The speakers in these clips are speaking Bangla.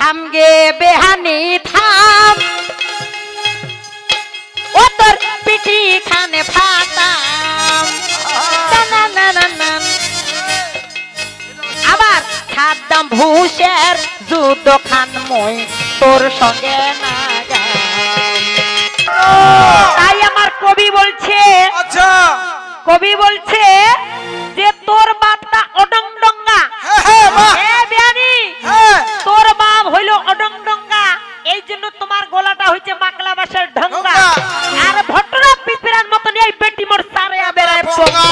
থামগে বেহানি থাম, ও তোর পিঠি খানে ফাটাম। আবার খাদ্দাম ভূষের যুদ্ধ খান মই তোর সঙ্গে না গাম। তাই আমার কবি বলছে, আচ্ছা কবি বলছে যে তোর বাপটা অডংডঙ্গা। বেয়ানি তোর বাপ হইল অডংডঙ্গা, এই জন্য তোমার গলাটা হইছে মাকলা বাসের ঢঙ্গা। আর ভট্টরা পিপিরার মতন এই বেটি মোর সারে বেড়ায় পোকা।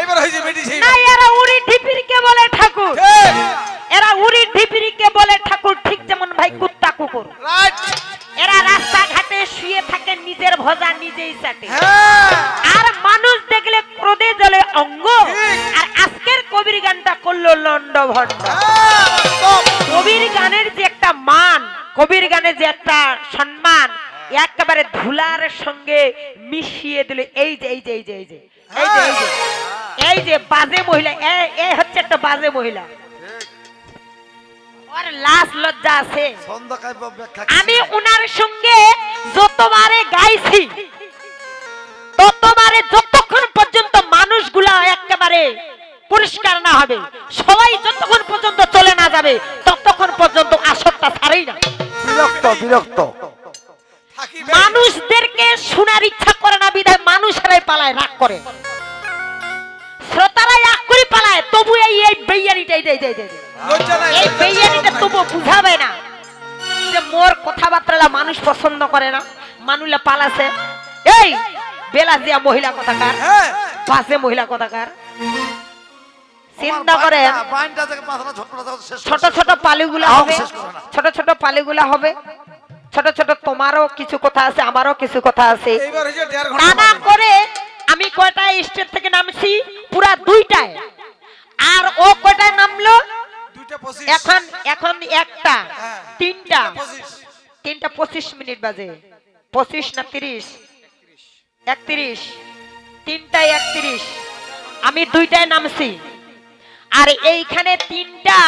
এবার হইছে বেটি সেই না, এরা উড়ি ঢিপিরিকে বলে ঠাকুর, এরা উড়ি ঢিপিরিকে বলে ঠাকুর, ঠিক যেমন ভাই কুত্তা কুকুর। রাইট। এরা রাস্তা ঘাটে শুয়ে থাকে, নিজের ভজা নিজেই চাটে, আর মানুষ দেখলে ক্রোধে জ্বলে অঙ্গ। আর আজকের কবির গানটা করলো লন্ড ভন্ড। কবির গানের যে একটা মান, কবির গানের যে একটা সম্মান, একেবারে ধুলার সঙ্গে মিশিয়ে দিল। এই যে এই যে এই যে এই যে এই যে এই যে এই যে বাজে মহিলা, এই হচ্ছে একটা বাজে মহিলা। ওর লাজ লজ্জা আছে। আমি উনার সঙ্গে যতবারে গাইছি, ততবারে যতক্ষণ পর্যন্ত মানুষগুলা একেবারে পরিষ্কার না হবে, সবাই যতক্ষণ পর্যন্ত চলে না যাবে, ততক্ষণ পর্যন্ত আসরটা ছাড়েই না। বিরক্ত বিরক্ত মানুষদেরকে শোনার ইচ্ছা করে না, বিধায় মানুষেরাই পালায়, রাগ করে, শ্রোতারাই রাগ করে পালায়। তবু এই বেইয়ানিটা এই বেইয়ানিটা তবু বুঝাবে না যে মোর কথাবার্তা মানুষ পছন্দ করে না, মানুষরা পালাছে। এই বেলা দিয়া মহিলা কথাকার, বাসে মহিলা কথাকার, চিন্তা করে ছোট ছোট পালিগুলা হবে, ছোট ছোট পালিগুলা হবে, ছোট ছোট। তোমারও কিছু কথা আছে, আমারও কিছু কথা আছে। নানা করে আমি কয়টায় স্টেজ থেকে নামছি, পুরা 2টায়। আর ও কয়টায় নামলো? এখন এখন একটা 3টা 3:25 বাজে। 25 না 30? 31। 3:31। আমি 2টায় নামছি, আর এইখানে 3টা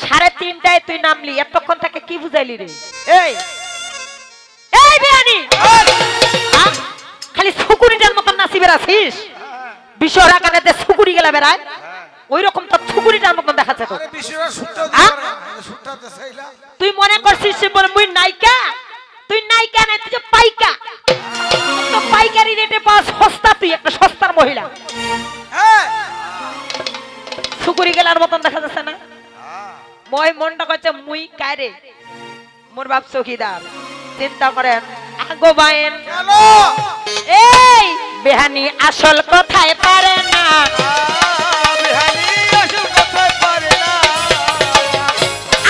3:30টায় তুই নামলি। এতক্ষণ থেকে কি বুঝাইলি রে? এই এই বেয়ানি, খালি সুকুরিটার মতন নাচি বেড়াছিস, বিশ্বরা কানেতে সুকুরি গেলা বেড়ায়, ওই রকম তো সুকুরিটার মতন দেখাচ্ছে তো। তুই মনে করছিস মুই নায়িকা? তুই নায়িকা নাই, তুই পাইকা। তো পাইকারি রেটে পাওয়া সস্তা, তুই একটা সস্তার মহিলা। সুকুরি গেলার মতন দেখা যাচ্ছে না? মই মনটা করছে মুই কারে, মোর বাপ চৌকিদার। চিন্তা করেন আগো বাইন, এই বেহানি আসল কথায় পারে না,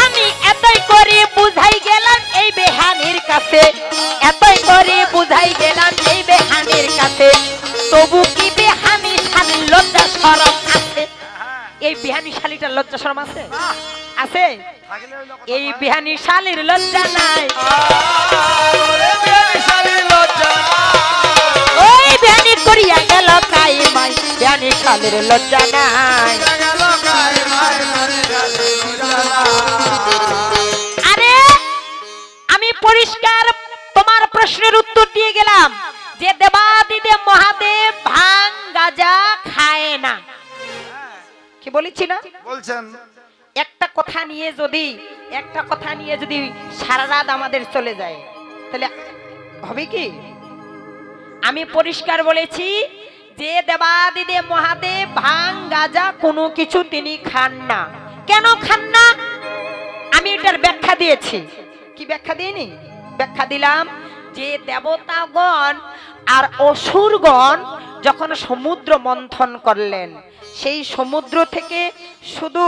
আমি এতই করে বুঝাই গেলাম এই বেহানির কাছে, এতই করে বুঝাই গেলাম এই বেহানির কাছে, তবু কি বেহানি শালীর লজ্জা শরম আছে? এই বেহানি শালীটার লজ্জা শরম আছে? আছে? এই বেহানি শালীর লজ্জা নাই, ওই বেহানি করিয়া গেল কাইমাই, বেহানি শালীর লজ্জা নাই। আরে আমি পরিষ্কার তোমার প্রশ্নের উত্তর দিয়ে গেলাম যে দেবাদিদেব মহাদেব ভাং গাঁজা খায় না। কি বলেছি না? বলছেন একটা কথা নিয়ে যদি সারা রাত আমাদের চলে যায়, তাহলে হবে কি? আমি পরিষ্কার বলেছি যে দেবাদিদেব মহাদেব ভাং গাঁজা কোনো কিছু তিনি খান না। কেন খান না? আমি এটার ব্যাখ্যা দিয়েছি। কি ব্যাখ্যা দিইনি? ব্যাখ্যা দিলাম যে দেবতাগণ আর অসুরগণ যখন সমুদ্র মন্থন করলেন, সেই সমুদ্র থেকে শুধু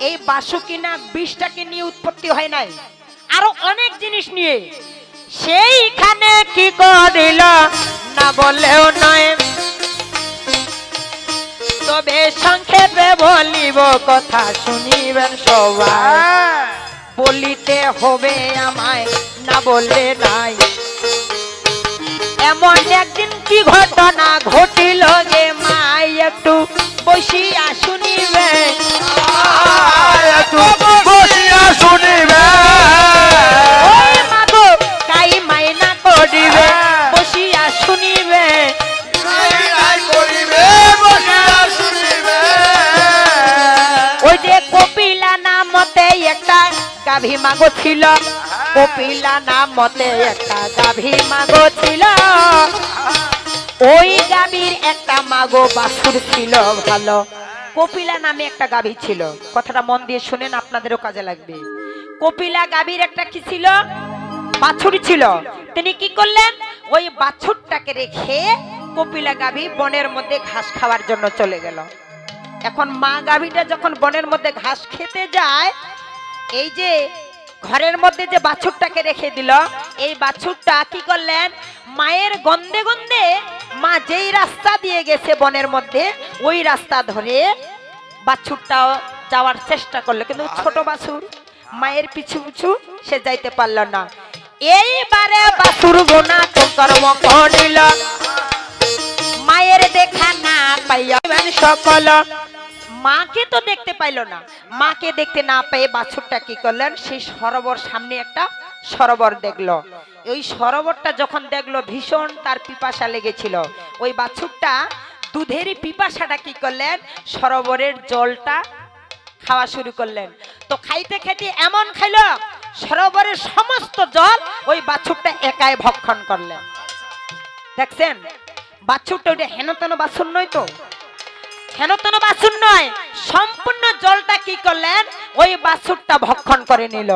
এই বাসুকি নাগ বিষটাকে নিয়ে উৎপত্তি হয় নাই, আরো অনেক জিনিস নিয়ে। সেইখানে কি করিল না বলেও নয়, তবে সংক্ষেপে বলিব কথা শুনিবেন সবাই, বলিতে হবে আমায় না বললে নাই। এমন একদিন কি ঘটনা ঘটিল গে মাই, একটু বসিয়া শুনিবে, একটু বসিয়া ওই যে কপিলা নামতে একটা গাভী মাগো ছিল, কপিলা নামতে একটা গাভী মাগো ছিল, ওই গাভীর একটা মাগো বাছুর ছিল ভালো। কপিলা নামে একটা গাভী ছিল, কথাটা মন দিয়ে শুনেন, আপনাদেরও কাজে লাগবে। কপিলা গাভীর একটা কি ছিল? বাছুর ছিল। তিনি কি করলেন? ওই বাছুরটাকে রেখে কপিলা গাভী বনের মধ্যে ঘাস খাওয়ার জন্য চলে গেল। এখন মা গাভীটা যখন বনের মধ্যে ঘাস খেতে যায়, এই যে ঘরের মধ্যে যে বাছুরটাকে রেখে দিল, এই বাছুরটা কি করলেন? মায়ের গন্ধে গন্ধে মা যেই রাস্তা দিয়ে গেছে বনের মধ্যে, ওই রাস্তা ধরে বাছুরটা যাওয়ার চেষ্টা করলো, কিন্তু ছোট বাছুর মায়ের পিছু পিছু সে যাইতে পারল না। এইবারে বাছুর গোনা কর্ম করিল, মায়ের দেখা না পাইয়া সকল, মাকে তো দেখতে পাইল না। মাকে দেখতে না পেয়ে বাছুরটা কি করলেন? সেই সরোবর, সামনে একটা সরোবর দেখলো। ওই সরোবরটা যখন দেখলো, ভীষণ তার পিপাসা লেগেছিল। ওই বাছুরটা দুধের পিপাসাটা কি করলেন? সরোবরের জলটা খাওয়া শুরু করলেন। তো খাইতে খাইতে এমন খাইল, সরোবরের সমস্ত জল ওই বাছুরটা একাই ভক্ষণ করলেন। দেখছেন বাছুরটা ওটা হেনতেন বাছুর নয়, তো হেনতেন বাছুর নয়, সম্পূর্ণ জলটা কি করলেন? ওই বাছুরটা ভক্ষণ করে নিল।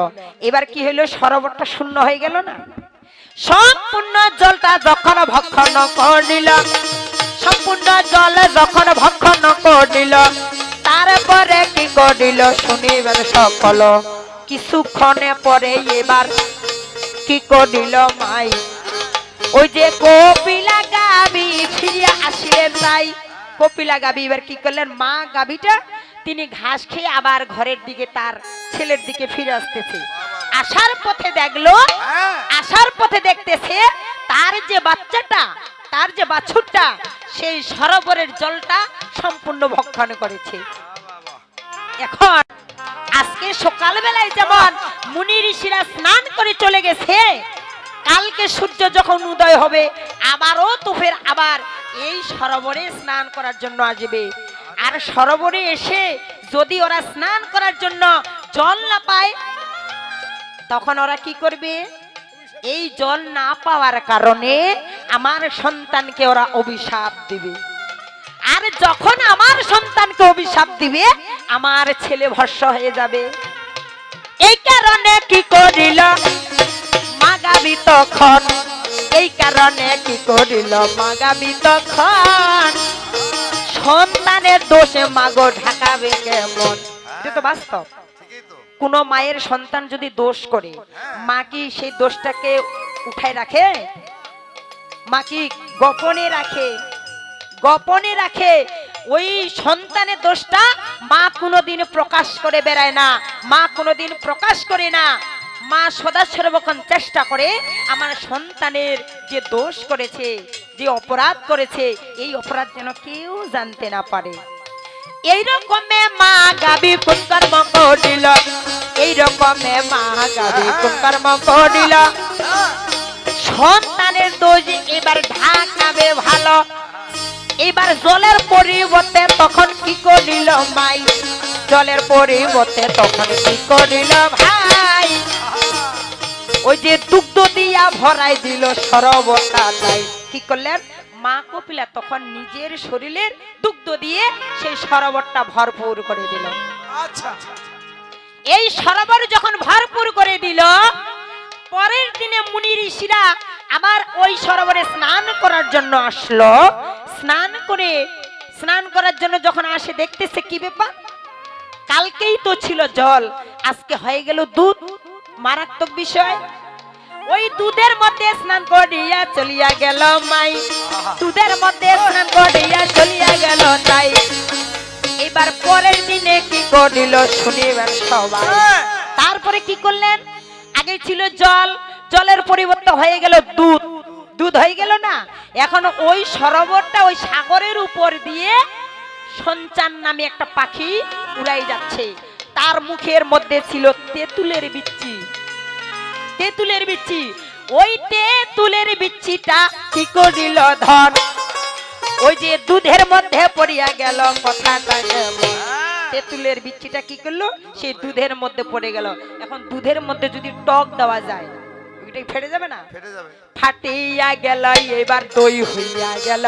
এবার কি হলো? সরোবরটা শূন্য হয়ে গেল না? সম্পূর্ণ জলটা যখন ভক্ষণ করে নিল, সম্পূর্ণ জল যখন ভক্ষণ করে নিল, তারপরে কি করিল? শুনিবেন সকল, কিছুক্ষণে পরে এবার কি করিল মাই? ওই যে কপিলা গাভী ফিরিয়া আসিলেন তাই। কপিলা গাভী এবার কি করলেন? মা গাভীটা তিনি ঘাস খেয়ে আবার ঘরের দিকে তার ছেলের দিকে ফিরে আসতেছে। আসার পথে দেখলো, আসার পথে দেখতেছে তার যে বাচ্চাটা, তার যে বাছুরটা, সেই সরোবরের জলটা সম্পূর্ণ ভক্ষণ করেছে। এখন আজকে সকালবেলায় যেমন মুনি ঋষিরা স্নান করে চলে গেছে, কালকে সূর্য যখন উদয় হবে আবারও তো ফের আবার এই সরোবরে স্নান করার জন্য আসবে। আর সরোবরে এসে যদি ওরা স্নান করার জন্য জল না পায়, তখন ওরা কি করবে? এই জল না পাওয়ার কারণে আমার সন্তানকে ওরা অভিশাপ দিবে। আর যখন আমার সন্তানকে অভিশাপ দিবে, আমার ছেলে ভস্ম হয়ে যাবে। এই কারণে কি করিল মা গাভী তখন, এই কারণে কি করিল মা গাভী তখন? সন্তানের দোষে মাগো ঢাকাবে কেমন? এটা তো বাস্তব। কোন মায়ের সন্তান যদি দোষ করে, মা কি সেই দোষটাকে উঠায় রাখে? মা কি গোপনে রাখে? গোপনে রাখে। ওই সন্তানের দোষটা মা কোনোদিন প্রকাশ করে বেড়ায় না, মা কোনোদিন প্রকাশ করে না। মা সদা সর্বক্ষণ চেষ্টা করে আমার সন্তানের যে দোষ করেছে, যে অপরাধ করেছে, এই অপরাধ যেন কেউ জানতে না পারে। এইরকমে মা গাভী কোন কর্ম করিল, এইরকমে মা গাভী কোন কর্ম করিল, সন্তানের দোষ এবার ঢাকাবে ভালো। এবার জলের পরিবর্তে তখন কি করিল মাই? জলের পরিবর্তে তখন কি করিল ভাই? ওই যে দুগ্ধ দিয়া ভরাই দিল সরোবরটা। তাই কি করলেন? মা কপিলা তখন নিজের শরীরের দুগ্ধ দিয়ে সেই সরোবরটা ভরপুর করে দিল। আচ্ছা, এই সরোবর যখন ভরপুর করে দিল, পরের দিনে মুনি ঋষিরা আবার ওই সরোবরে স্নান করার জন্য আসলো। স্নান করার জন্য যখন আসে, দেখতেছে কি ব্যাপার? কালকেই তো ছিল জল, আজকে হয়ে গেল দুধ। মারাত্মক বিষয়। ওই দুধের মধ্যে স্নান করিয়া চলিয়া গেল মাই, দুধের মধ্যে স্নান করিয়া চলিয়া গেল তাই। এবার পরের দিনে কি করিল শুনিবেন সবাই। তারপরে কি করলেন? আগে ছিল জল, জলের পরিবর্তে হয়ে গেল দুধ, দুধ হয়ে গেল না? এখন ওই সরোবরটা ওই সাগরের উপর দিয়ে সঞ্চান নামে একটা পাখি উড়াই যাচ্ছে। তার মুখের মধ্যে ছিল তেঁতুলের বিচ্ছি, তেঁতুলের বিচ্ছি। ওই তেঁতুলের বিচ্ছিটা কি করিল ধন, ওই যে দুধের মধ্যে পড়িয়া গেল। কথাটা কেমন? তেঁতুলের বিচিটা কি করলো সেই দুধের মধ্যে পড়ে গেল। এখন দুধের মধ্যে যদি টক দেওয়া যায় ওইটাই ফেটে যাবে না? ফেটে যাবে। ফাটিয়া গেল, এবার দই হইয়া গেল।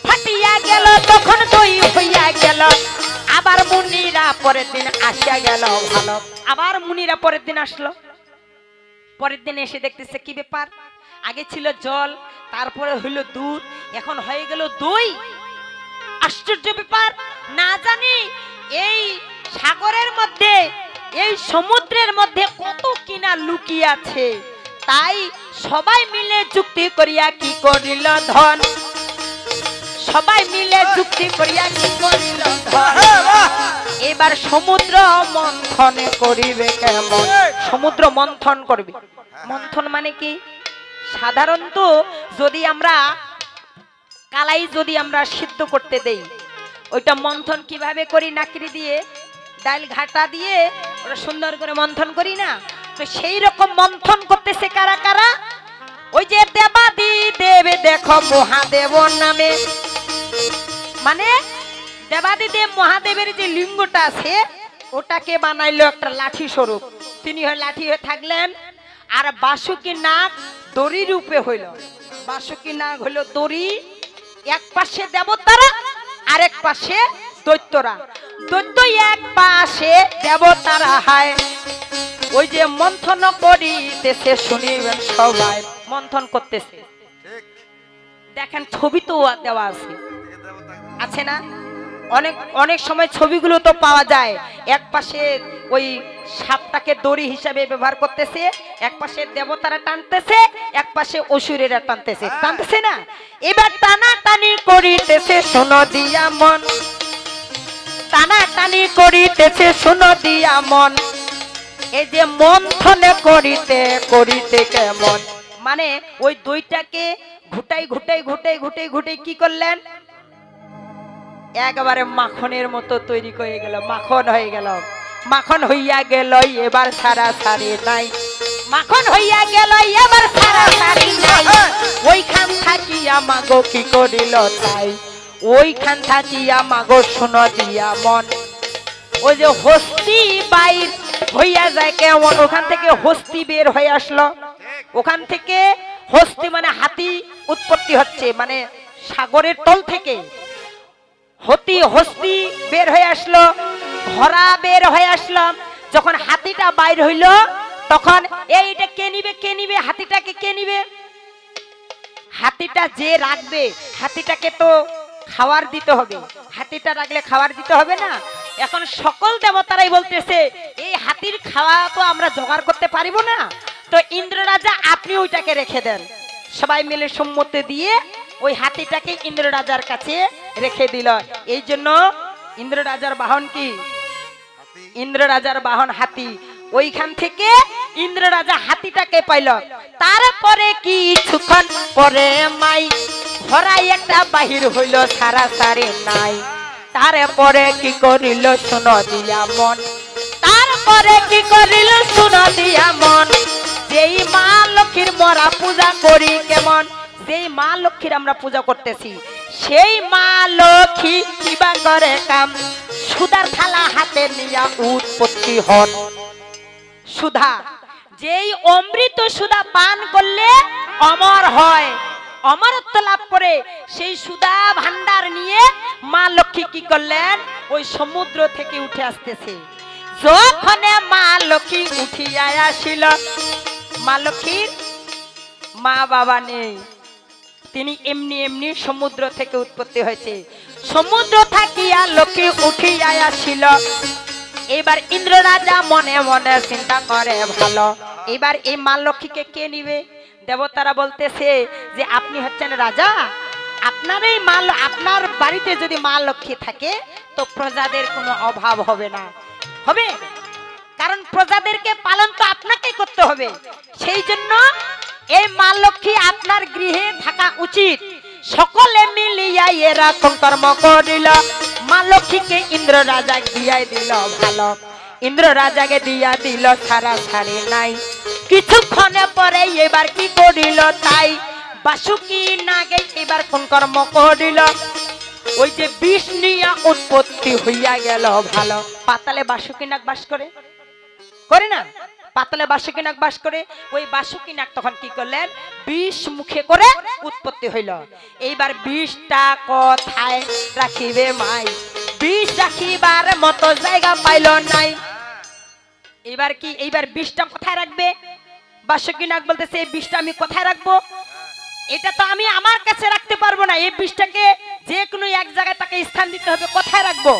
ফাটিয়া গেল তখন দই হইয়া গেল। আবার মুনিরা পরের দিন আসিয়া গেল। ভালো, আবার মুনিরা পরের দিন আসলো। পরের দিন এসে দেখতেছে কি ব্যাপার, আগে ছিল জল, তারপরে হইলো দুধ, এখন হয়ে গেল দই। আশ্চর্য ব্যাপার, না জানি এই সাগরের মধ্যে, এই সমুদ্রের মধ্যে কত কিনা লুকিয়ে আছে। তাই সবাই মিলে যুক্তি করিয়া কি করিল ধন, সবাই মিলে যুক্তি করিয়া কি করিল ধন। এবার সমুদ্র মন্থন করিবে কেমন? সমুদ্র মন্থন করবে। মন্থন মানে কি? সাধারণত যদি আমরা কালাই যদি আমরা সিদ্ধ করতে দেই, ওইটা মন্থন কিভাবে করি? নাকড়ি দিয়ে, ডাল ঘাটা দিয়ে ওটা সুন্দর করে মন্থন করি না? তো সেই রকম মন্থন করতেছে কারা কারা? ওই যে দেবাদি দেবে দেখো মহাদেব নামে, মানে দেবাদি দেব মহাদেবের যে লিঙ্গটা আছে ওটাকে বানাইলো একটা লাঠি স্বরূপ। তিনি লাঠি হয়ে থাকলেন, আর বাসুকি নাগ দড়ি রূপে হইল। বাসুকি নাগ হইল দড়ি, এক পাশে দেবতারা আরেক পাশে দৈত্যরা। দৈত্য এক পাশে, দেবতারা হয়। ওই যে মন্থন করিতেছে, শুনিবেন সবাই মন্থন করতেছে। ঠিক। দেখেন ছবি তো দেওয়া আছে, এদিকে দেবতা। আছে না? অনেক অনেক সময় ছবিগুলো তো পাওয়া যায়। এক পাশে ওই সাপটাকে দড়ি হিসাবে ব্যবহার করতেছে, এক পাশে দেবতারা টানতেছে, এক পাশে অসুরেরা টানতেছে, টানতেছে না? এবার টানা টানি করিতেছে, শোনো দিয়া মন, টানা টানি করিতেছে, শোনো দিয়া মন। এই যে মন্থনে করিতে করিতে কেমন, মানে ওই দইটাকে ঘুটাই ঘুটাই ঘুটাই ঘুটাই ঘুটাই কি করলেন? একেবারে মাখনের মতো তৈরি হয়ে গেল, মাখন হয়ে গেল। মাখন হইয়া গেল, এবার সারা সারি নাই। মাখন হইয়া গেল, এবার সারা সারি নাই। ওইখান থাকিয়া মাগো কি করিল তাই, ওইখান থাকিয়া মাগো শোনো দিয়া মন। ওই যে হস্তি বাইর হইয়া যায় কেমন, ওখান থেকে হস্তি বের হয়ে আসলো। ওখান থেকে হস্তি মানে হাতি উৎপত্তি হচ্ছে, মানে সাগরের তল থেকে হস্তি বের হয়ে আসলো, ঘোড়া বের হয়ে আসলো। যখন হাতিটা বাইর হইল তখন এইটা কে নিবে, কে নিবে হাতিটাকে, কে নিবে? হাতিটা যে রাখবে, হাতিটাকে তো খাবার দিতে হবে। হাতিটা রাখলে খাবার দিতে হবে না? এখন সকল দেবতারাই বলতেছে এই হাতির খাওয়া তো আমরা জোগাড় করতে পারিব না, তো ইন্দ্র রাজা আপনি ওইটাকে রেখে দেন। সবাই মিলে সম্মতি দিয়ে ওই হাতিটাকে ইন্দ্র রাজার কাছে রেখে দিল। এই জন্য ইন্দ্র রাজার বাহন কি? হাতি। ইন্দ্র রাজার বাহন হাতি। ওইখান থেকে ইন্দ্র রাজা হাতিটাকে পাইল। তারপরে কিছুক্ষণ পরে মাই ঘোড়ায় একটা বাহির হইল, সারা সারি নাই। তারপরে কি করিল শোনো দিয়া মন, তারপরে কি করিল শোনো দিয়া মন। যেই মা লক্ষ্মীর মোরা পূজা করি কেমন, যেই মা লক্ষ্মীর আমরা পূজা করতেছি, সেই মা লক্ষ্মী কিবা করে কাম, সুধার থালা হাতে নিয়া উৎপত্তি হন। সুধা, যেই অমৃত সুধা পান করলে অমর হয়, অমরত্ব লাভ করে, সেই সুধা ভান্ডার নিয়ে মা লক্ষ্মী কি করলেন? ওই সমুদ্র থেকে উঠে আসতেছে। যখন মা লক্ষ্মী উঠিয়া আসিল, মা লক্ষ্মীর মা বাবা নেই, তিনি এমনি এমনি সমুদ্র থেকে উৎপত্তি হয়েছে। সমুদ্র থাকিয়া লক্ষ্মী উঠিয়া আসিল। এবার ইন্দ্র রাজা মনে মনে চিন্তা করে, ভালো, এবার এই মা লক্ষ্মীকে কে নিবে? দেবতারা বলতেছে যে আপনি হচ্ছেন রাজা, আপনার এই মা, আপনার বাড়িতে যদি মা লক্ষ্মী থাকে তো প্রজাদের কোনো অভাব হবে না। হবে, কারণ প্রজাদেরকে পালন তো আপনাকেই করতে হবে। সেই জন্য এই মা লক্ষ্মী আপনার গৃহে থাকা উচিত। সকলে মিলিয়া এরকম কর্ম করিল। মা লক্ষ্মীকে ইন্দ্র রাজা দিয়াই দিল। ভালো, ইন্দ্র রাজাকে দিয়া দিল, সারা সারি নাই। কিছুক্ষণে পরে এবার কি করিল তাই, বাসুকি নাগে এবার কোন কর্ম করিল? ওই যে বিষ নিয়ে উৎপত্তি হইয়া গেল ভালো। পাতালে বাসুকি নাগ বাস করে, করে না? পাতালে বাসুকি নাগ বাস করে। ওই বাসুকি নাগ তখন কি করলেন? বিষ মুখে করে উৎপত্তি হইল। এইবার বিষটা কোথায় রাখিবে মাই? বিষ রাখিবার মতো জায়গা পাইল নাই। এবার কি, এইবার বিষটা কোথায় রাখবে? বাসুকি নাগ বলতেছে এই বিষটা আমি কোথায় রাখবো? এটা তো আমি আমার কাছে রাখতে পারবো না, এই বিষটাকে যে কোনো এক জায়গায় তাকে স্থান দিতে হবে, কোথায় রাখবো?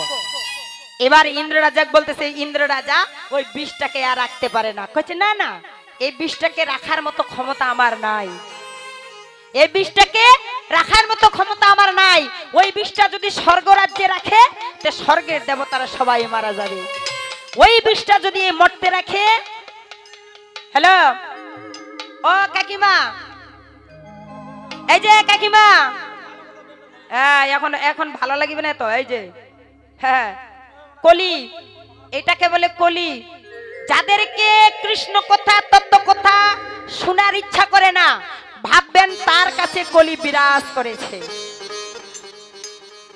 এবার ইন্দ্র রাজা বলতেছে, ইন্দ্র রাজা ওই বিষটাকে আর রাখতে পারে না। কইছে না না, এই বিষটাকে রাখার মতো ক্ষমতা আমার নাই, এই বিষটাকে রাখার মতো ক্ষমতা আমার নাই। ওই বিষটা যদি স্বর্গ রাজ্যে রাখে তে স্বর্গের দেবতারা সবাই মারা যাবে। ওই বিষটা যদি এই মর্তে রাখে, হ্যালো ও কাকিমা, এই যে কাকিমা, হ্যাঁ এখন এখন ভালো লাগবে না তো? এই যে হ্যাঁ কলি, এটাকে বলে কলি। যাদেরকে কৃষ্ণ কথা তত্ত্ব কথা শোনার ইচ্ছা করে না, ভাববেন তার কাছে কলি বিরাজ করেছে,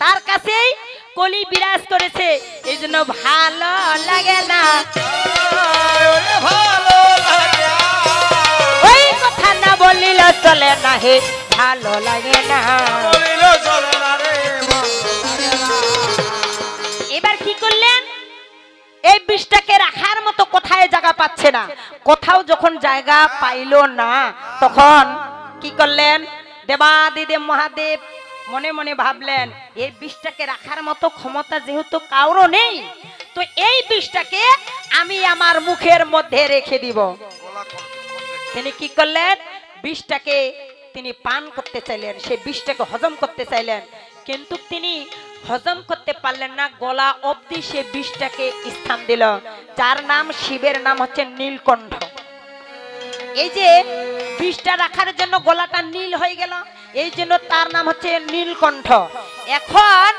তার কাছেই কলি বিরাজ করেছে। এই জন্য ভালো লাগে না, ওই কথা না বলিল চলে না, হে ভালো লাগে না। এবার কি করলেন? এই বিষটাকে রাখার মতো কোথায় জায়গা পাচ্ছে না। কোথাও যখন জায়গা পাইল না, তখন কি করলেন? দেবাদিদেব মহাদেব মনে মনে ভাবলেন এই বিষটাকে রাখার মতো ক্ষমতা যেহেতু কারো নেই, তো এই বিষটাকে আমি আমার মুখের মধ্যে রেখে দিব। তিনি কি করলেন? বিষটাকে তিনি পান করতে চাইলেন, সেই বিষটাকে হজম করতে চাইলেন, কিন্তু তিনি হজম করতে পারলেন না। গলা অবধি সে বিষটাকে স্থান দিল। যার নাম, শিবের নাম হচ্ছে নীলকণ্ঠ। এই যে বিষটা রাখার জন্য গলাটা নীল হয়ে গেল, এই জন্য তার নাম হচ্ছে নীলকণ্ঠ। এখন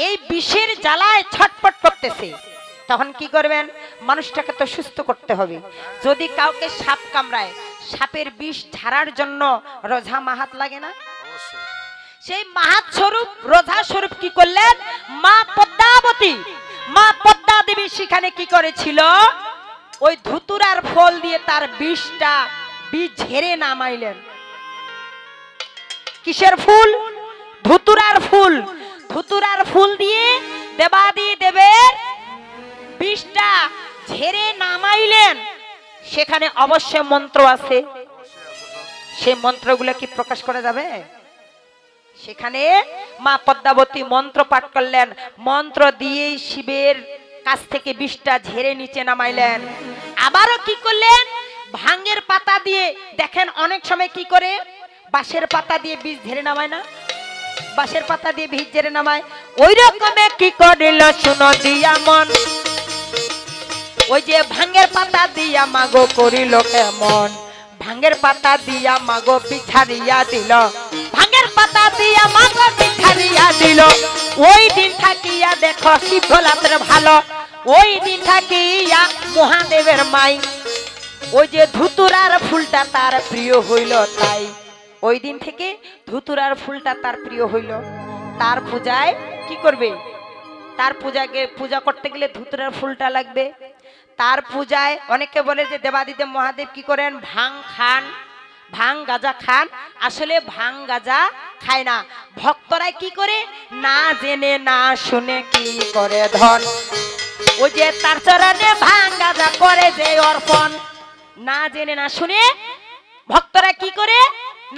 এই বিষের জ্বালায় ছটপট করতেছে। তখন কি করবেন? মানুষটাকে তো সুস্থ করতে হবে। যদি কাউকে সাপ কামড়ায়, সাপের বিষ ঝাড়ার জন্য রোজা মাহাত লাগে না? সেই মাহাত স্বরূপ, রোজা স্বরূপ কি করলেন? মা পদ্মাবতী, মা পদ্মা দেবী সেখানে কি করেছিল? ওই ধুতুরার ফল দিয়ে তার বিষটা বীজ ঝেড়ে নামাইলেন। কিসের ফুল? ধুতুরার ফুল। ধুতুরার ফুল দিয়ে দেবাদি দেবের বিষটা ঝেড়ে নামাইলেন। সেখানে অবশ্যই মন্ত্র আছে, সেই মন্ত্রগুলো কি প্রকাশ করা যাবে? সেখানে মা পদ্মাবতী মন্ত্র পাঠ করলেন, মন্ত্র দিয়েই শিবের কাছ থেকে বিষটা ঝেড়ে নিচে নামাইলেন। আবারও কি করলেন? ভাঙের পাতা দিয়ে, দেখেন অনেক সময় কি করে বাঁশের পাতা দিয়ে বীজ ঝেড়ে নামায় না? বাঁশের পাতা দিয়ে বীজ ঝেড়ে নামায়। ওই রকমে কি করিল শুনো দিয়া মন, ওই যে ভাঙের পাতা দিয়া মাগো করিল কেমন, ভাঙের পাতা দিয়া মাগো পিছাড়িয়া দিল, ভাঙের পাতা দিয়া মাগো পিছাড়িয়া দিল। ওই দিন থাকিয়া দেখো শিবলাত্র ভালো, ওই দিন থাকিয়া মহাদেবের মাই, ওই যে ধুতুরার ফুলটা তার প্রিয় হইল তাই। ওই দিন থেকে ধুতুরার ফুলটা তার প্রিয় হইল। তার পূজায় কি করবে? তার পূজাকে পূজা করতে গেলে ধুতুরার ফুলটা লাগবে। তার পূজায় অনেকে বলে যে দেবাদিদেব মহাদেব কি করেন? ভাং খান, ভাং গাজা খান। আসলে ভাং গাজা খায় না। ভক্তরাই কি করে? না জেনে না শুনে কি করে ধন, ওই যে তার চরণে ভাং গাজা করে যে অর্পণ। না জেনে না শুনে ভক্তরা কি করে?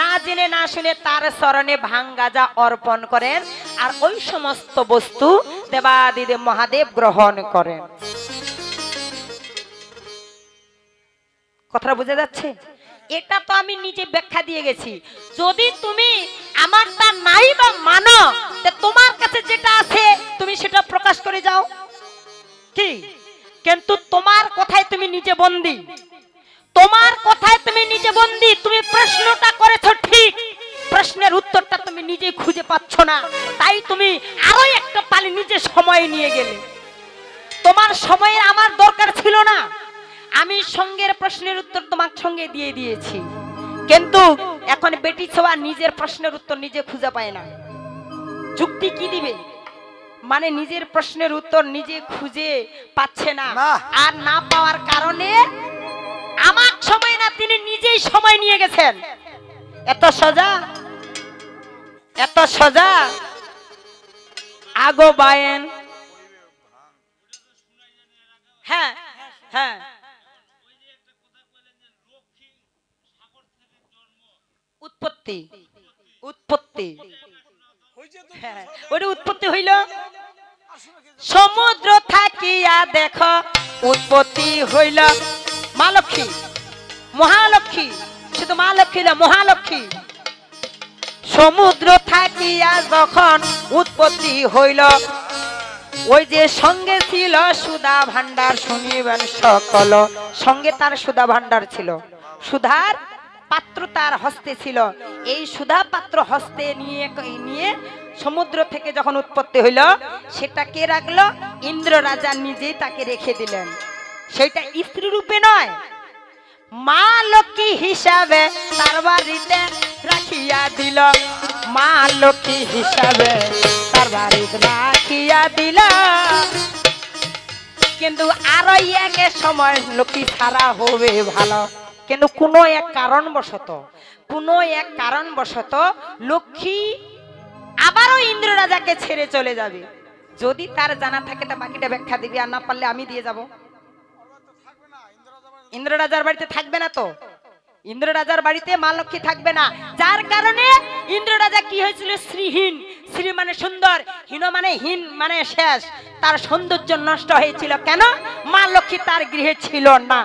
না জেনে না শুনে তার চরণে ভাং গাজা অর্পণ করেন, আর ওই সমস্ত বস্তু দেবাদিদেব মহাদেব গ্রহণ করেন। কথা বোঝা যাচ্ছে? এটা তো আমি নিজে ব্যাখ্যা দিয়ে গেছি। যদি তুমি আমারটা নাই বা মানো, তোমার কাছে যেটা আছে তুমি সেটা প্রকাশ করে যাও, কি? কিন্তু তোমার কথায় তুমি নিজে বন্দী, তোমার কথায় তুমি নিজে বন্দী। তুমি প্রশ্নটা করেছো ঠিক, প্রশ্নের উত্তরটা তুমি নিজে খুঁজে পাচ্ছ না, তাই তুমি আরো একটা পালি নিজে সময় নিয়ে গেলে। তোমার সময়ের আমার দরকার ছিল না, আমি সঙ্গের প্রশ্নের উত্তর তোমার সঙ্গে দিয়ে দিয়েছি। কিন্তু এখন বেটি ছোয়া নিজের প্রশ্নের উত্তর নিজে খুঁজে পায় না। যুক্তি কি দিবে? মানে নিজের প্রশ্নের উত্তর নিজে খুঁজে পাচ্ছে না, না। আর না পাওয়ার কারণে আমার সময় না, তিনি নিজেই সময় নিয়ে গেছেন। এত সোজা, এত সোজা। আগো বায়েন, হ্যাঁ হ্যাঁ, উৎপত্তি, উৎপত্তি, হ্যাঁ, ওটা উৎপত্তি হইল। সমুদ্র থাকিয়া দেখো উৎপত্তি হইল মা লক্ষ্মী, মহালক্ষ্মী, শুধু মা লক্ষ্মী না, মহালক্ষ্মী। সমুদ্র থাকিয়া যখন উৎপত্তি হইল, ওই যে সঙ্গে ছিল সুধা ভান্ডার, শুনিবেন সকল। সঙ্গে তার সুধা ভান্ডার ছিল, সুধার পাত্র তার হস্তে ছিল। এই সুধা পাত্র হস্তে নিয়ে নিয়ে সমুদ্র থেকে যখন উৎপত্তি হইল, সেটা কে রাখলো? ইন্দ্র রাজা নিজেই তাকে রেখে দিলেন। সেটা স্ত্রী রূপে নয়, মা লক্ষ্মী হিসাবে তার বাড়িতে রাখিয়া দিল। মা লক্ষ্মী হিসাবে তার বাড়িতে রাখিয়া দিল। কিন্তু আরো এক সময় লক্ষ্মী ছাড়া হবে ভালো, কিন্তু কোনো এক কারণবশত লক্ষ্মী আবারও ইন্দ্র রাজাকে ছেড়ে চলে যাবে। যদি তার জানা থাকে তা বাকিটা ব্যাখ্যা দিবি, আর না পারলে আমি দিয়ে যাব। ইন্দ্র রাজার বাড়িতে থাকবে না তো, ইন্দ্র রাজার বাড়িতে মা লক্ষ্মী থাকবে না, যার কারণে ইন্দ্র রাজা কি হয়েছিল? শ্রীহীন। শ্রী মানে সুন্দর, হীন মানে হীন মানে শেষ। তার সৌন্দর্য নষ্ট হয়েছিল। কেন? মা লক্ষ্মী তার গৃহে ছিল না।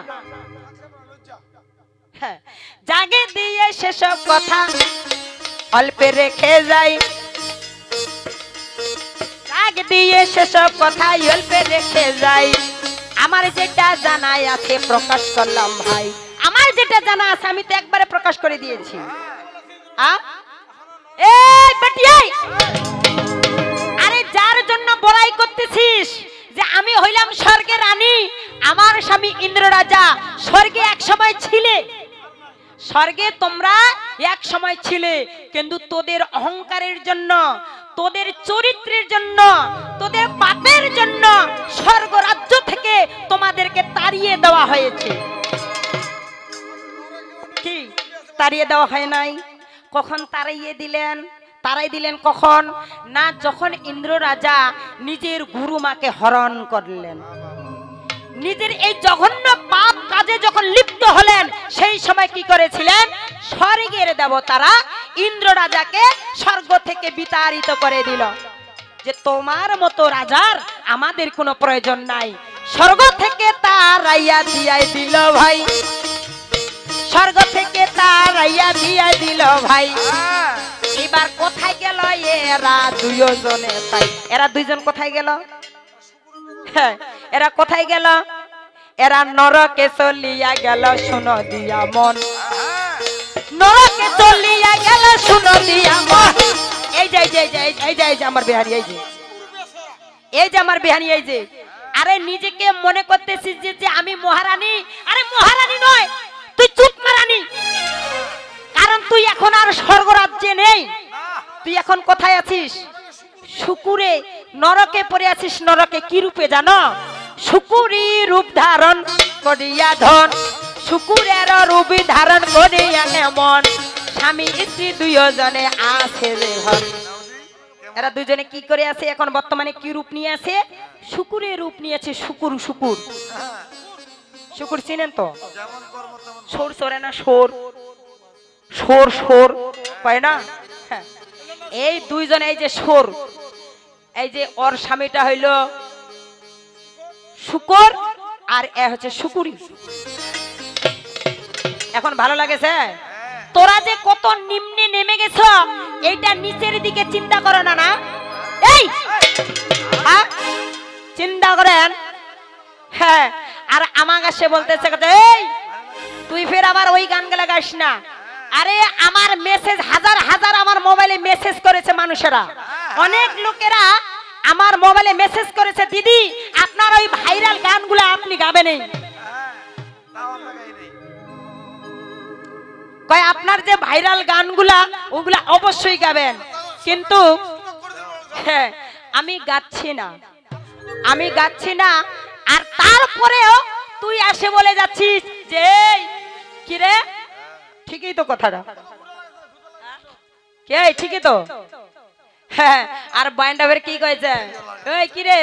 হ্যাঁ, জাগে দিয়ে সেসব কথা অল্পে রেখে যাই, জাগ দিয়ে সেসব কথা অল্পে রেখে যাই। আমার যেটা জানা আছে প্রকাশ করলাম ভাই, আমার যেটা জানা আছে আমি তো একবারে প্রকাশ করে দিয়েছি। আরে যার জন্য বড়াই করতেছিস যে আমি হইলাম স্বর্গের রানী, আমার স্বামী ইন্দ্র রাজা। স্বর্গে এক সময় ছিলে, স্বর্গে তোমরা এক সময় ছিলে, কিন্তু তোদের অহংকারের জন্য, তোদের চরিত্রের জন্য, তোদের পাপের জন্য স্বর্গ রাজ্য থেকে তোমাদেরকে তাড়িয়ে দেওয়া হয়েছে। কি তাড়িয়ে দেওয়া হয় নাই? কখন তাড়িয়ে দিলেন? তারাই দিলেন কখন? না, যখন ইন্দ্র রাজা নিজের গুরুমাকে হরণ করলেন, নিজের এই জঘন্য পাপ কাজে যখন লিপ্ত হলেন, সেই সময় কি করেছিলেন? স্বর্গের দেবতারা ইন্দ্র রাজাকে স্বর্গ থেকে বিতাড়িত করে দিল, যে তোমার মতো রাজার আমাদের কোনো প্রয়োজন নাই। স্বর্গ থেকে তারাইয়া দিয়াই দিল ভাই, স্বর্গ থেকে তারাইয়া দিয়া দিল ভাই। এবার কোথায় গেল এরা দুইজনে? তাই এরা দুইজন কোথায় গেল? হ্যাঁ, এরা কোথায় গেল? এরা নরকে চলিয়া গেল, শুনো দিয়া মন। নরকে চলিয়া গেল, শুনো দিয়া মন। এই যে এই যে আমার বিহারি, এই যে আমার বিহারি, এই যে। আরে নিজেকে মনে করতেছিস যে আমি মহারানী। আরে মহারানী নয়, তুই চুতমা রানী। কারণ তুই এখন আর স্বর্গ রাজ্যে নেই, তুই এখন কোথায় আছিস? শুকুরে, নরকে পড়ে আছিস। নরকে কি রূপে জানো? শুকুরি রূপ ধারণ করিয়া ধন, শুকুরের রূপ ধারণ করিয়া এমন। স্বামী স্ত্রী দুইজনে আছে রে ঘর। এরা দুইজনে কি করে আছে এখন? বর্তমানে কি রূপ নিয়ে আছে? শুকুরের রূপ নিয়েছে। শুকুর, শুকুর, শুকুর চিনেন তো? সোর সরে না, সোর, সোর সোর পায় না? হ্যাঁ, এই দুইজন, এই যে সোর, এই যে ওর স্বামীটা হইল শুকর, আর এ হচ্ছে শুকুরি। এখন ভালো লাগেছে? তোরা যে কত নিম্নে নেমে গেছ, এইটা নিচের দিকে চিন্তা করো না? না, এই চিন্তা করেন। হ্যাঁ, আর আমার কাছে বলতেছে, এই তুই ফের আবার ওই গান গেলে গাইস না। আরে আমার মেসেজ হাজার হাজার আমার মোবাইলে মেসেজ করেছে মানুষেরা, অনেক লোকেরা আমার মোবাইলে মেসেজ করেছে, দিদি আপনার ওই ভাইরাল গানগুলো আপনি গাবেন। কয় আপনার যে ভাইরাল গানগুলা ওগুলা অবশ্যই গাবেন, কিন্তু হ্যাঁ, আমি গাচ্ছি না, আমি গাচ্ছি না। আর তারপরেও তুই আসে বলে যাচ্ছিস যে এই, কি রে, ঠিকই তো কথাটা, কে ঠিকই তো। হ্যাঁ, আর বাইন্ডাবের কি কইছে, এই কি রে,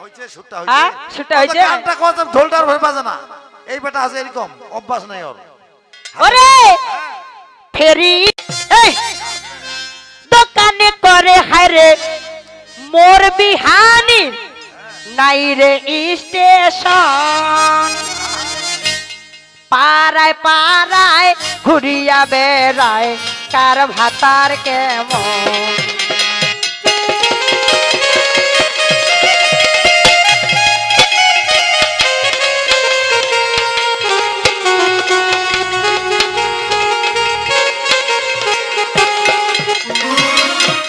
হইছে সুটটা হ্যাঁ হইছে সুটা হইছে। গানটা কথা ঢোলটার ভয় বাজে না, এই বেটা আছে এরকম অভ্যাস নাই ওর। ওরে ফেরি এই দোকানে করে হায়রে মোর বিহানি নাই রে স্টেশন, পাড়ায় পাড়ায় ঘুরিয়া বেড়ায় কার ভাতার কেমন।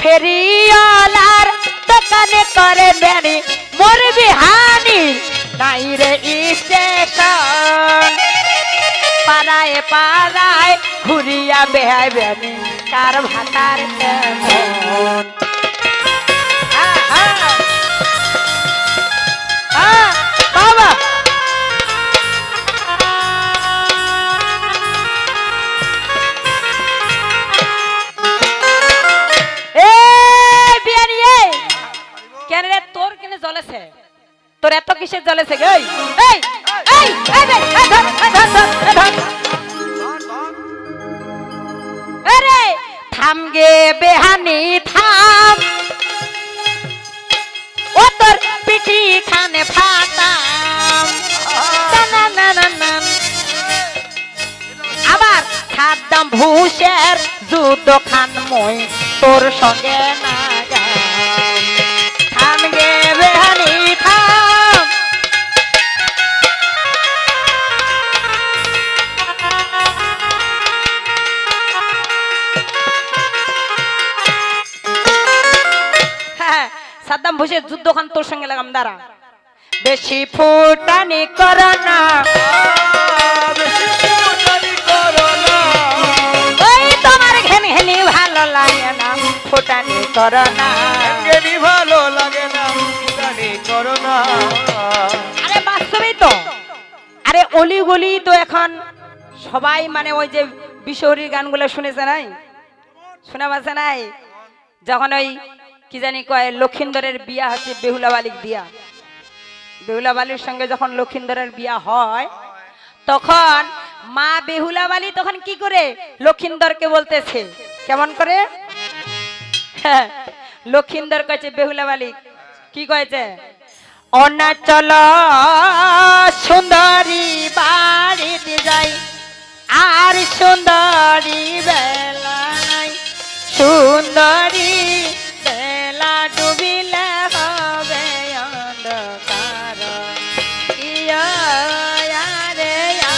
ফেরিওয়ালার দোকানে করে বেনি মোর বিহানি নাই রে স্টেশন, পাড়ায় পাড়ায় ঘুরিয়া বেহায় বেনি কার ভাতার কেমন। বাবা কেন রে, তোর কেন জ্বলেছে, তোর এত কিসের জ্বলেছে গে? এই এই এই রে, এই ধর, এই ধর, ধর, এই ধর। আরে থাম গে বেহানি থাম, ও তোর পিঠি খানে ফাটাম। না না না না, আবার খাদ্দাম ভূষের যুদ্ধ খান মই তোর সঙ্গে না গাম। থাম গে বেহানি থাম, হ্যাঁ সাদ্দাম ভূষের যুদ্ধ খান তোর সঙ্গে লাগাম। দাঁড়া, বেশি ফুটানি করো না, ওই তোমার ঘেন ঘেনি ভালো লাগে না, ফুটানি করো না, ভালো লাগে না জানি করো না। আরে বাস্তবেই তো, আরে অলি গলি তো এখন সবাই মানে ওই যে বিশহরীর গানগুলো শুনেছে নাই, শোনা পাচ্ছে নাই, যখন ওই কি জানি কয় লক্ষিন্দরের বিয়া হচ্ছে বেহুলা বালিক দিয়া, বেহুলা বালির সঙ্গে যখন লক্ষিন্দরের বিয়া হয় তখন মা বেহুলা বালি তখন কি করে লক্ষিন্দরকে বলতেছে, কেমন করে, হ্যাঁ, লক্ষিন্দর কয়েছে বেহুলা বালি কি কয়েছে, অনাচল সুন্দরী বাড়িতে যাই আর সুন্দরী বেলা নাই, সুন্দরী বেলা ডুবিলে হবে অন্ধকার, ইয়া রে ইয়া।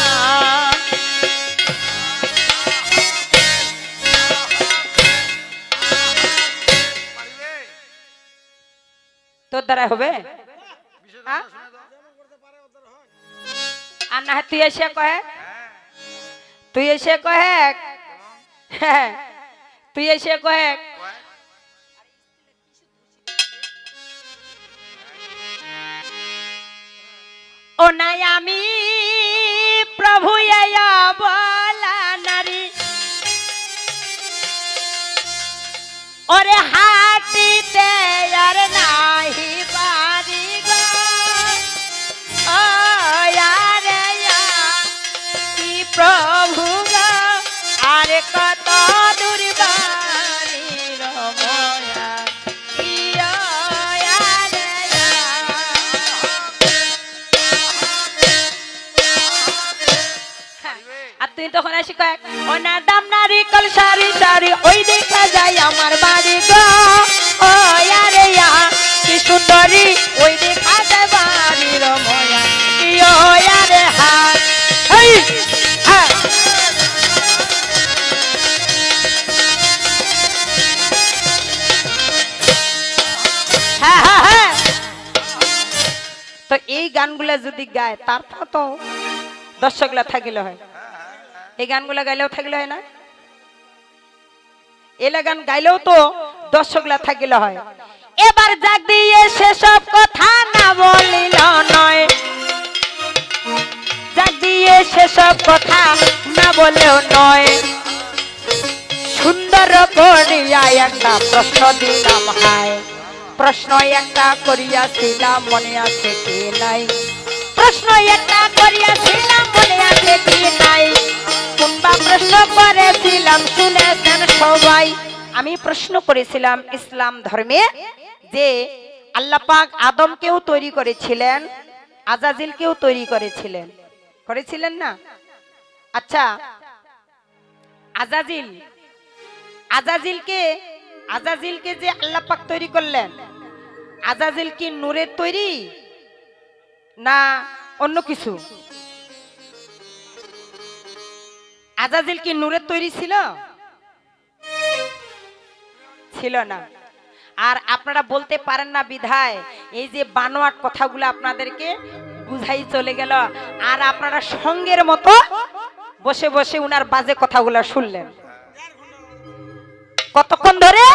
তোর দ্বারা হবে, হ্যাঁ? আর না তুই এসে কহে, তুই এসে কহে, হ্যাঁ, তুই এসে কহে ও নাই আমি প্রভু বলা নারী, ওরে হাটিতে আর নাহি বাড়ি গো, ও আরে কি প্রভু গো, আরে কত দূর বাড়ির ময়া, ইয়া আরে আর তুই তখন আসি কয়েক ওনার দাম নারী কল সারি সারি ওই দেখা যায় আমার বাড়ি গো, ও আরে কি সুন্দরী ওই দেখা যায় বাড়ির ময়া, ইয়া আরে হাত এই হ্যাঁ। হ্যাঁ হ্যাঁ হ্যাঁ, তো এই গানগুলা যদি গায় তারপর তো দর্শকরা থাকিলে হয়, এই গানগুলা গাইলেও থাকিলে হয় না, এলা গান গাইলেও তো দর্শকরা থাকিলে হয়। এবার জাগ দিয়ে সেসব কথা না বলিল নয়, জাগ দিয়ে সেসব কথা না বলেও নয়, সুন্দর করিয়া একটা প্রশ্ন দিলাম হায়, প্রশ্ন একটা করিয়াছিলাম মনে আছে কি নাই, প্রশ্ন একটা করিয়াছিলাম মনে আছে কি নাই, কোনবা প্রশ্ন করেছিলাম শুনেছেন সবাই। আমি প্রশ্ন করেছিলাম ইসলাম ধর্মে যে আল্লাহ পাক আদমকেও তৈরি করেছিলেন, আজাজিলকেও তৈরি করেছিলেন, করেছিলেন না? আচ্ছা, আজাজিলকে যে আল্লাহ পাক তৈরি করলেন, আজাজিল কি নূরের তৈরি না অন্য কিছু? আজাজিল কি নূরের তৈরি ছিল? ছিল না। আর আপনারা বলতে পারেন না বিধায় এই যে বানোয়াট কথাগুলো আপনাদেরকে বুঝাই চলে গেল, আর আপনারা সঙ্গের মতো বসে বসে উনার বাজে কথাগুলো শুনলেন। কতক্ষণ ধরে?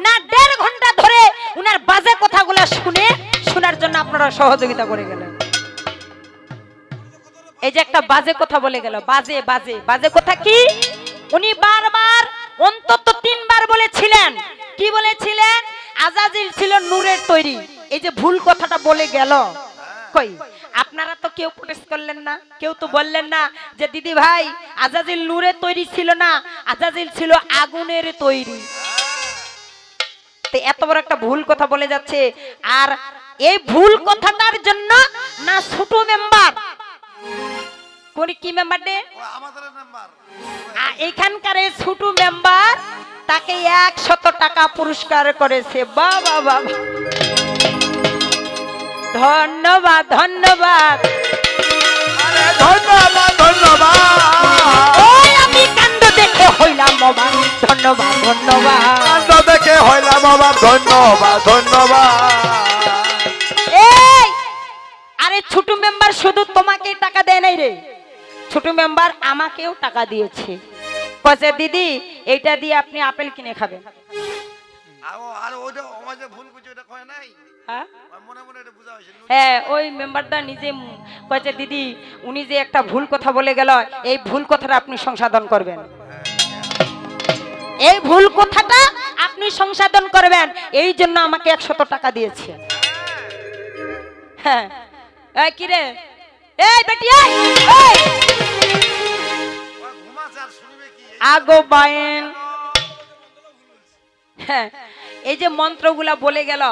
না 1.5 ঘন্টা ধরে উনার বাজে কথাগুলো শোনার জন্য আপনারা সহযোগিতা করে গেলেন। এই যে একটা বাজে কথা বলে গেল, বাজে বাজে বাজে কথা কি? উনি বারবার অন্তত 3 বার বলেছিলেন। কি বলেছিলেন? আজাজিল ছিল নূরের তৈরি। এই যে ভুল কথাটা বলে গেল, কই আপনারা তো কেউ প্রোটেস্ট করলেন না, কেউ তো বললেন না যে দিদি ভাই আজাজিল নূরের তৈরি ছিল না, আজাজিল ছিল আগুনের তৈরি। তো এত বড় একটা ভুল কথা বলে যাচ্ছে, আর এই ভুল কথাটার জন্য না ছোট মেম্বার, কোন কি মেম্বার দে আমাদের মেম্বার, এখানকার এই ছোট মেম্বার তাকে 100 টাকা পুরস্কার করেছে। বাবা বাবা, ধন্যবাদ ধন্যবাদ, আরে ধন্যবাদ ধন্যবাদ, ওই আমি কাণ্ড দেখে হইলাম বাবা, ধন্যবাদ ধন্যবাদ, কাণ্ড দেখে হইলাম বাবা, ধন্যবাদ ধন্যবাদ। এই আরে ছোট মেম্বার শুধু তোমাকেই টাকা দেয় নাই রে, ছোট মেম্বার আমাকেও টাকা দিয়েছে। কইছে দিদি এইটা দিয়ে আপনি আপেল কিনে খাবেন। আর ওইটা আমাদের ভুল বুঝে ওটা কয় নাই, হ্যাঁ মনে মনে এটা বুঝা হয়েছে। হ্যাঁ, ওই মেম্বারটা নিজে কইছে দিদি উনি যে একটা ভুল কথা বলে গেল, এই ভুল কথাটা আপনি সংশোধন করবেন, এই ভুল কথাটা আপনি সংশোধন করবেন, এই জন্য আমাকে 100 টাকা দিয়েছে। হ্যাঁ, এই কি রে, এই বেটি এই ঘুমাছে আর শুনবে কি? আগো বাইন। হ্যাঁ, এই যে মন্ত্রগুলা বলে গেল,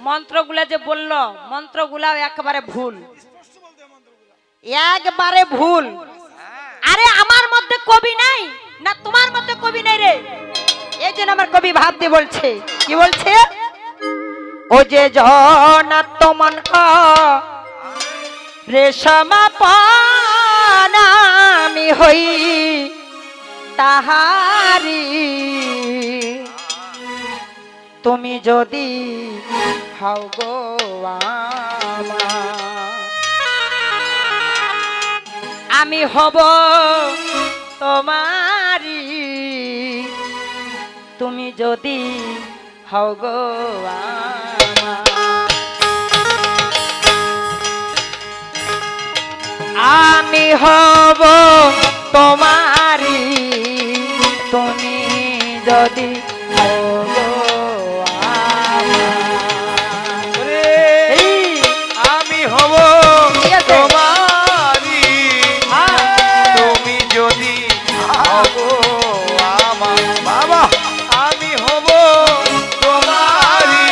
মন্ত্রগুলা যে বলল, মন্ত্রগুলা একেবারে ভুল, একবারে ভুল। আরে আমার মধ্যে কবি নাই না, তোমার মধ্যে কবি নাই রে, এই জন্য আমার কবি ভাব দিয়ে বলছে। কি বলছে? ও যে জনাত্মন রেশমা পানা আমি হই তাহারি, তুমি যদি হও গো আমার, আমি হব তোমারি, তুমি যদি হও গো আমার। আমি হব তোমারি, তুমি যদি হও গো আমার। আমি হব ঠিক আছে? তোমারি, তুমি যদি হব আমার। বাবা, আমি হব তোমারি,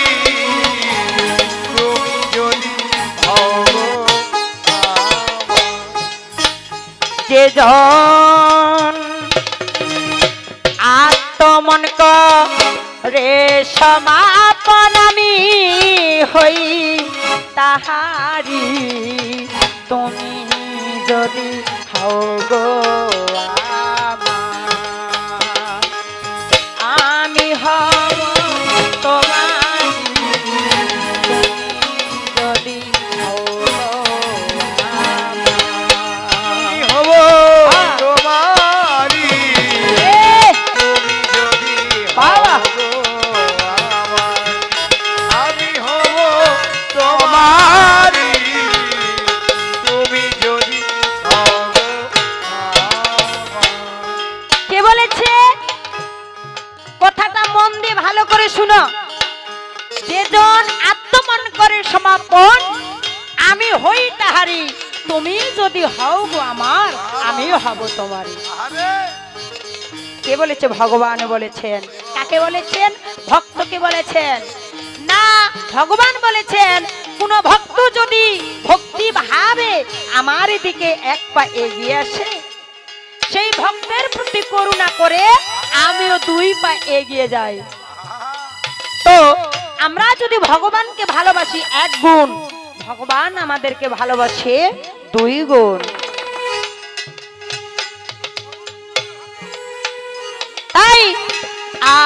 তুমি যদি হব যে জন আত্মমন রে সমাপন আমি হই তাহারি, তুমি যদি হও গো আমার। আমি হব তোমারি, তুমি যদি হও গো আমার। হব তোমারি, তুমি যদি বাবা। হও গো আমার। তুমি যদি হও গো আমার, আমিও হব তোমারই। আরে কে বলেছে? ভগবান বলেছেন। কাকে বলেছেন? ভক্তকে বলেছেন। না, ভগবান বলেছেন কোন ভক্ত যদি ভক্তি ভাবে আমার দিকে এক পা এগিয়ে আসে, সেই ভক্তের প্রতি করুণা করে আমিও 2 পা এগিয়ে যাই। তো আমরা যদি ভগবানকে ভালোবাসি 1 গুণ, ভগবান আমাদেরকে ভালোবাসে 2 গুণ। তাই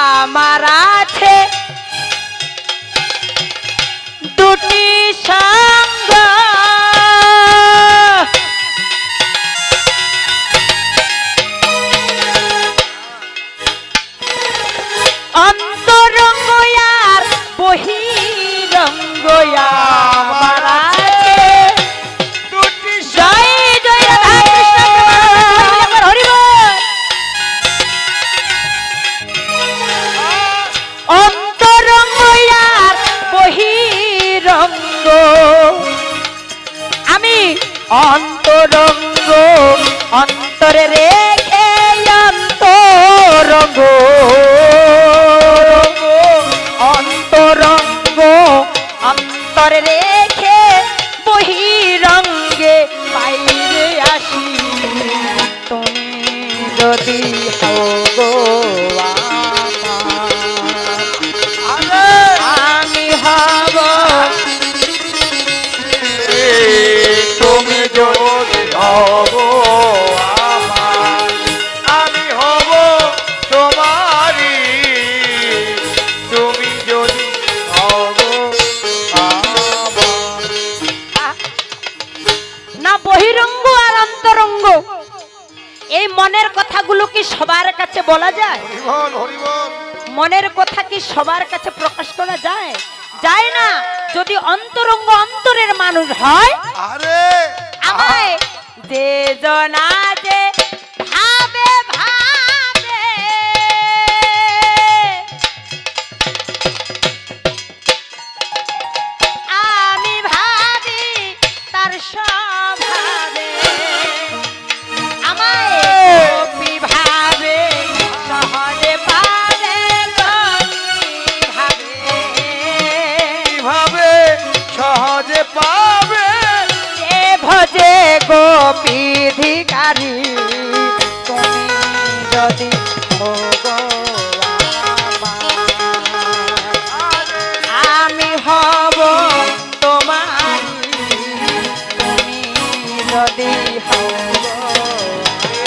আমার আছে 2টি সঙ্গ, অন্তরঙ্গ আর বহিরঙ্গ। আমার আছে 2টি জয় জয় রাধা কৃষ্ণ প্রেমানন্দ হরি বল। অন্তরঙ্গ আর বহিরঙ্গ, আমি অন্তরঙ্গ অন্তরে রেখে অন্তরঙ্গ, অন্তরঙ্গ অন্তরে রেখে বহিরঙ্গে বাইরে আসি। তুমি যদি হও গো আমার, আমি হব তুমি যদি হব আমার, আমি হব তোমারই। তুমি যদি হব আমার। না, বহিরঙ্গ আর অন্তরঙ্গ এই মনের কথাগুলো কি সবার কাছে বলা যায়? হরিবল হরিবল। মনের কথা কি সবার কাছে প্রকাশ করা যায়? যায় না। যদি অন্তরঙ্গ অন্তরের মানুষ হয়, আরে আমায় যে জনা যে ভাবে ভাবে, আমি ভাবি তার স্বভাবে, আমায় গোপী ভাবে সহজে পাবে ভাবে, কিভাবে সহজে পাবে যে ভজে গোপীধিকারী। তুমি যদি হও গো আমার, আমি হব তোমারই। তুমি যদি হও গো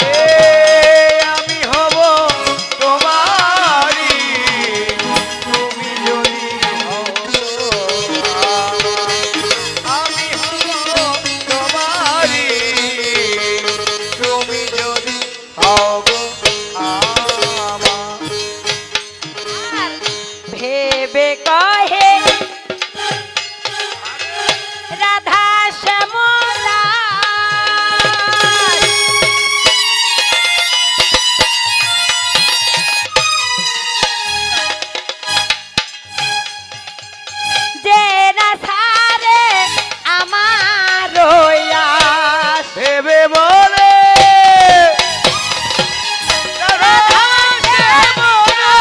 এ, আমি হব তোমারই। তুমি যদি হও আমার, আমি হব তোমারই। তুমি যদি হও আমার। আর ভেবে কহে রাধা শ্যামলা, যে না সারে আমার আশ। ভেবে বলে রাধা শ্যামলা,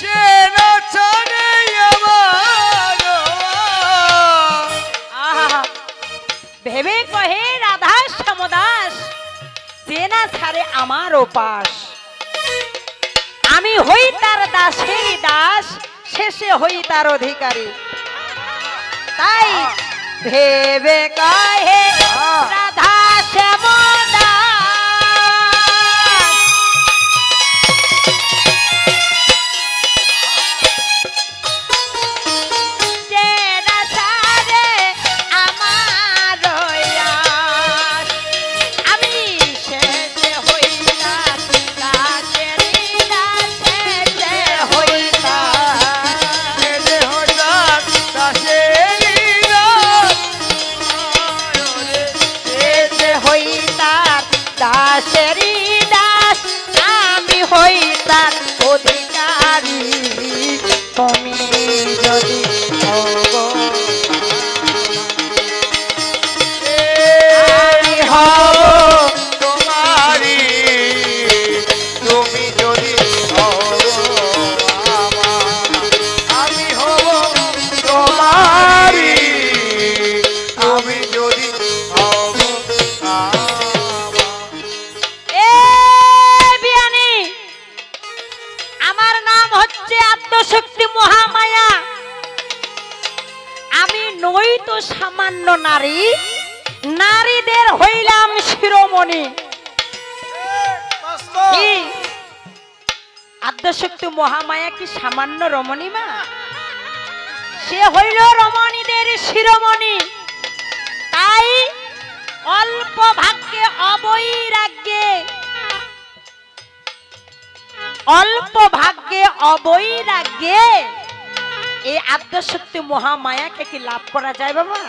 সে না জানে আমার। আহা, ভেবে কহে রাধা শ্যামদাস, যে না ছাড়ে আমার উপাস। আমি হই তার দাসের দাস, শেষে হই তার অধিকারী। তাই ভেবে কহে রাধা শ্যামদাস, যে না ছাড়ে আমার আশ। আমি শেষে হই তার দাসের দাস, শেষে হই তার। যে হঠাৎ দাসেরই রাত, নই তো সামান্য নারী, নারীদের হইলাম শিরোমণি। কি আদ্যশক্তি মহামায়া কি সামান্য রমণী মা? সে হইল রমণীদের শিরোমণি। তাই অল্প ভাগ্যে অবৈরাগ্যে, অল্প ভাগ্যে অবৈরাগ্যে এই আদ্যশক্তি মহামায়াকে কি লাভ করা যায় বাবা?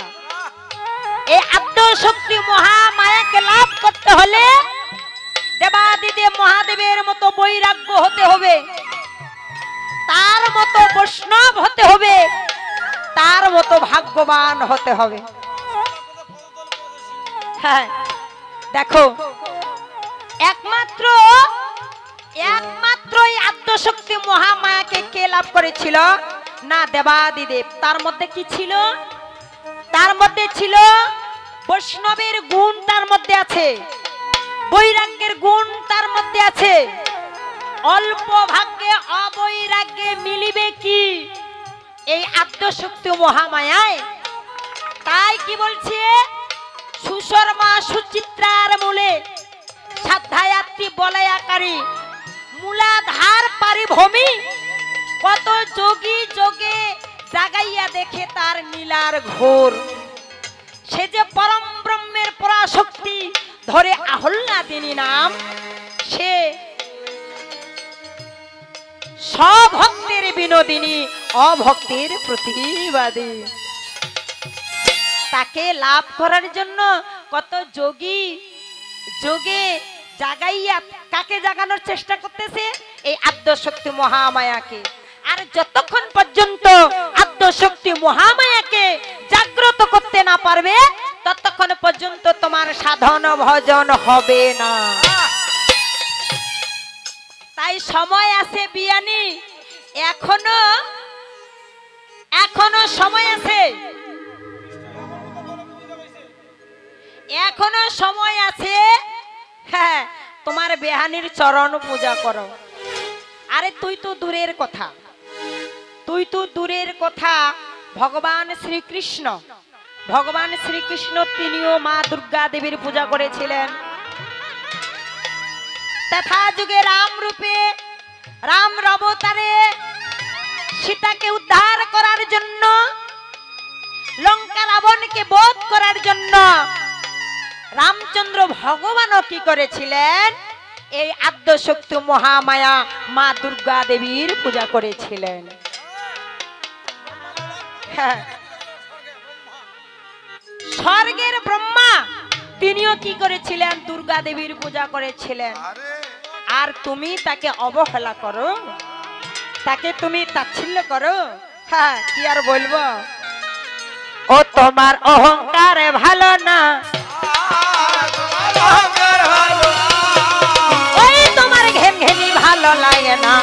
এই আদ্যশক্তি মহামায়াকে লাভ করতে হলে দেবাদিদেব মহাদেবের মতো বৈরাগ্য হতে হবে, তার মতো বৈষ্ণব হতে হবে, তার মতো ভাগ্যবান হতে হবে। হ্যাঁ দেখো, একমাত্র এই আদ্যশক্তি মহামায়াকে কে লাভ করেছিল? না দেবাদিদেব। তার মধ্যে কি ছিল? তার মধ্যে ছিল বৈষ্ণবের গুণ, তার মধ্যে আছে বৈরাগ্যের গুণ, তার মধ্যে আছে। অল্প ভাগ্যে অবৈরাগ্যে মিলিবে কি এই আদ্যশক্তি মহামায়ায়? তাই কি বলছে? সুশর্মা সুচিত্রার মূলে সাধ্যায়াত্রী বলয়াকারী মূলাধার পারিভূমি, কত যোগী যোগে জাগাইয়া দেখে তার নীলার ঘোর। সে যে পরম ব্রহ্মের পরাশক্তি, ধরে আহল্লাদিনী নাম, সে স্বভক্তের বিনোদিনী, অভক্তের প্রতিবাদী। তাকে লাভ করার জন্য কত যোগী যোগে জাগাইয়া, কাকে জাগানোর চেষ্টা করতেছে? এই আদ্যশক্তি মহামায়াকে। আর যতক্ষণ পর্যন্ত আদ্যশক্তি মহামায়াকে জাগ্রত করতে না পারবে, ততক্ষণ পর্যন্ত তোমার সাধন ভজন হবে না। তাই সময় আছে বিয়ানি, এখনো সময় আছে, এখনো সময় আছে। হ্যাঁ, তোমার বেহানির চরণ পূজা করো। আরে তুই তো দূরের কথা, তুই তো দূরের কথা। ভগবান শ্রীকৃষ্ণ তিনিও মা দুর্গা দেবীর পূজা করেছিলেন। তথা যুগে রাম রূপে, রাম অবতারে সীতাকে উদ্ধার করার জন্য, লঙ্কা রাবণকে বধ করার জন্য রামচন্দ্র ভগবানও কি করেছিলেন? এই আদ্যশক্তি মহামায়া মা দুর্গা দেবীর পূজা করেছিলেন। হ্যাঁ, স্বর্গের ব্রহ্মা তিনিও কি করেছিলেন? দুর্গা দেবীর পূজা করেছিলেন। আর তুমি তাকে অবহেলা করো, তাকে তুমি তাচ্ছিল্য করো। হ্যাঁ, কি আর বলবো? ও তোমার অহংকার ভালো না, ওই তোমার ঘেমঘেমি ভালো লাগে না,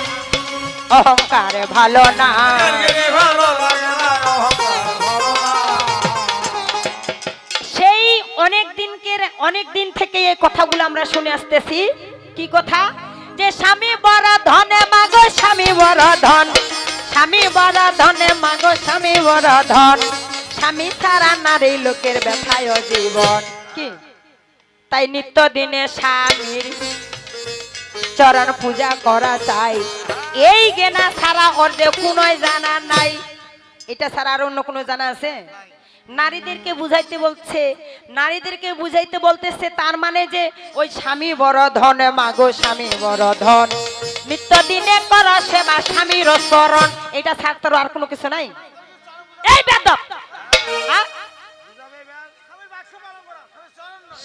অহংকার ভালো না। সেই অনেক দিন থেকে এই কথাগুলো আমরা শুনে আসতেছি। কি কথা? যে স্বামী বড় ধনে মাগো স্বামী বড় ধন, স্বামী বড় ধনে মাগো স্বামী বড় ধন, স্বামী ছাড়া নারী লোকের ব্যথায় জীবন। কি তাই নিত্য দিনে স্বামীর চরণ পূজা করা চাই। এই জ্ঞানা ছাড়া ওর যে কোনো জানা নাই। এটা ছাড়া আর অন্য কোনো জানা আছে? নারীদেরকে বুঝাইতে বলছে, নারীদেরকে বুঝাইতে বলতেছে। তার মানে যে ওই স্বামী বড় ধন মাগো স্বামী বড় ধন, নিত্য দিনে কর সেবা স্বামীর চরণ। এটা ছাড়া তো আর কোনো কিছু নাই। এই বেদব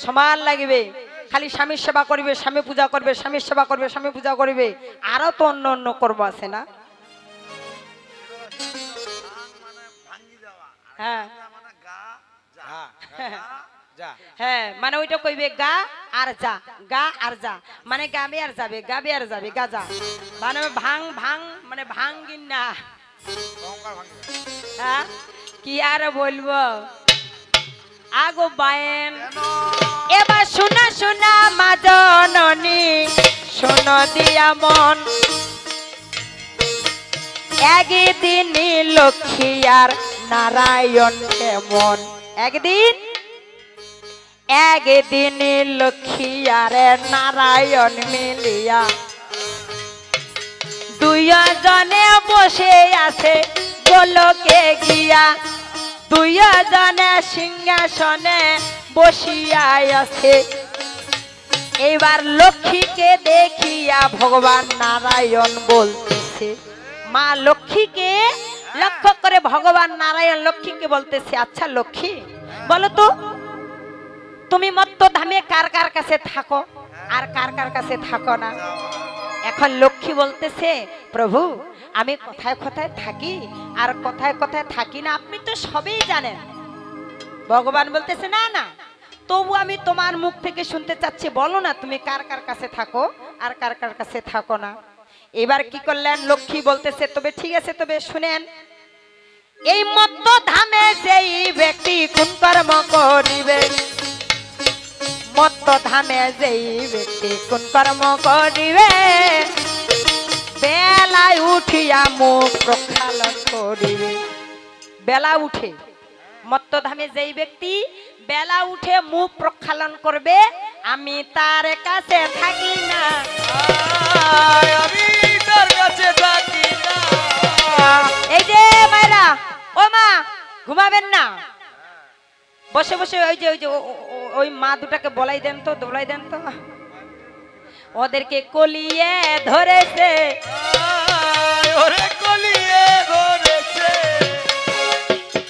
সমান লাগবে, খালি স্বামীর সেবা করবে, স্বামী পূজা করবে, স্বামীর সেবা করবে, স্বামী পূজা করবে। আরো তো অন্য অন্য কর্ম আছে না? হ্যাঁ হ্যাঁ, মানে ওইটা কইবে গা আর যা, গা আর যা মানে গাবে আর যাবে, গাবে আর যাবে, গাজা মানে ভাং ভাং মানে ভাঙ্গিন না। হ্যাঁ, কি আর বলবো? আগো বায়েন এবার শোনা শোনা মা জননী, শোনো দিয়া মন, একদিন লক্ষ্মী আর নারায়ণ কেমন। একদিন লক্ষ্মী আরে নারায়ণ মিলিয়া দুইজনে বসে আছে গোলকে গিয়া, দুইজনে সিংহাসনে বসিয়া আছে। এইবার লক্ষ্মীকে দেখিয়া ভগবান নারায়ণ বলতেছে, মা লক্ষ্মীকে লক্ষ্য করে ভগবান নারায়ণ লক্ষ্মীকে বলতেছে, আচ্ছা লক্ষ্মী বলো তো তুমি মত্ত ধামে কার কার কাছে থাকো আর কার কার কাছে থাকো না? এখন লক্ষ্মী বলতেছে, প্রভু আমি কোথায় কোথায় থাকি আর কোথায় কোথায় থাকি না আপনি তো সবই জানেন। ভগবান বলতেছে, না না, তবু আমি তোমার মুখ থেকে শুনতে চাচ্ছি, বলো না তুমি কার কার কাছে থাকো আর কার কার কাছে থাকো না। এবার কি করলেন, লক্ষ্মী বলতেছে, তবে ঠিক আছে, তবে শুনেন, এই মত্ত ধামে যেই ব্যক্তি কোন কর্ম করিবে, মত্ত ধামে যেই ব্যক্তি কোন কর্ম করিবে, বেলায় উঠিয়া মুখ প্রক্ষালন করিবে। বেলা উঠে মত্ত ধামে যেই ব্যক্তি বেলা উঠে মুখ প্রক্ষালন করবে, আমি তার কাছে থাকি না, আমি তার কাছে থাকি না। এই যে মায়েরা, ও মা ঘুমাবেন না, বসে বসে ওই যে ওই মা দুটাকে বলাই দেন তো, দোলাই দেন তো, ওদেরকে কলিয়ে ধরেছে, ওরে কলিয়ে ধরেছে।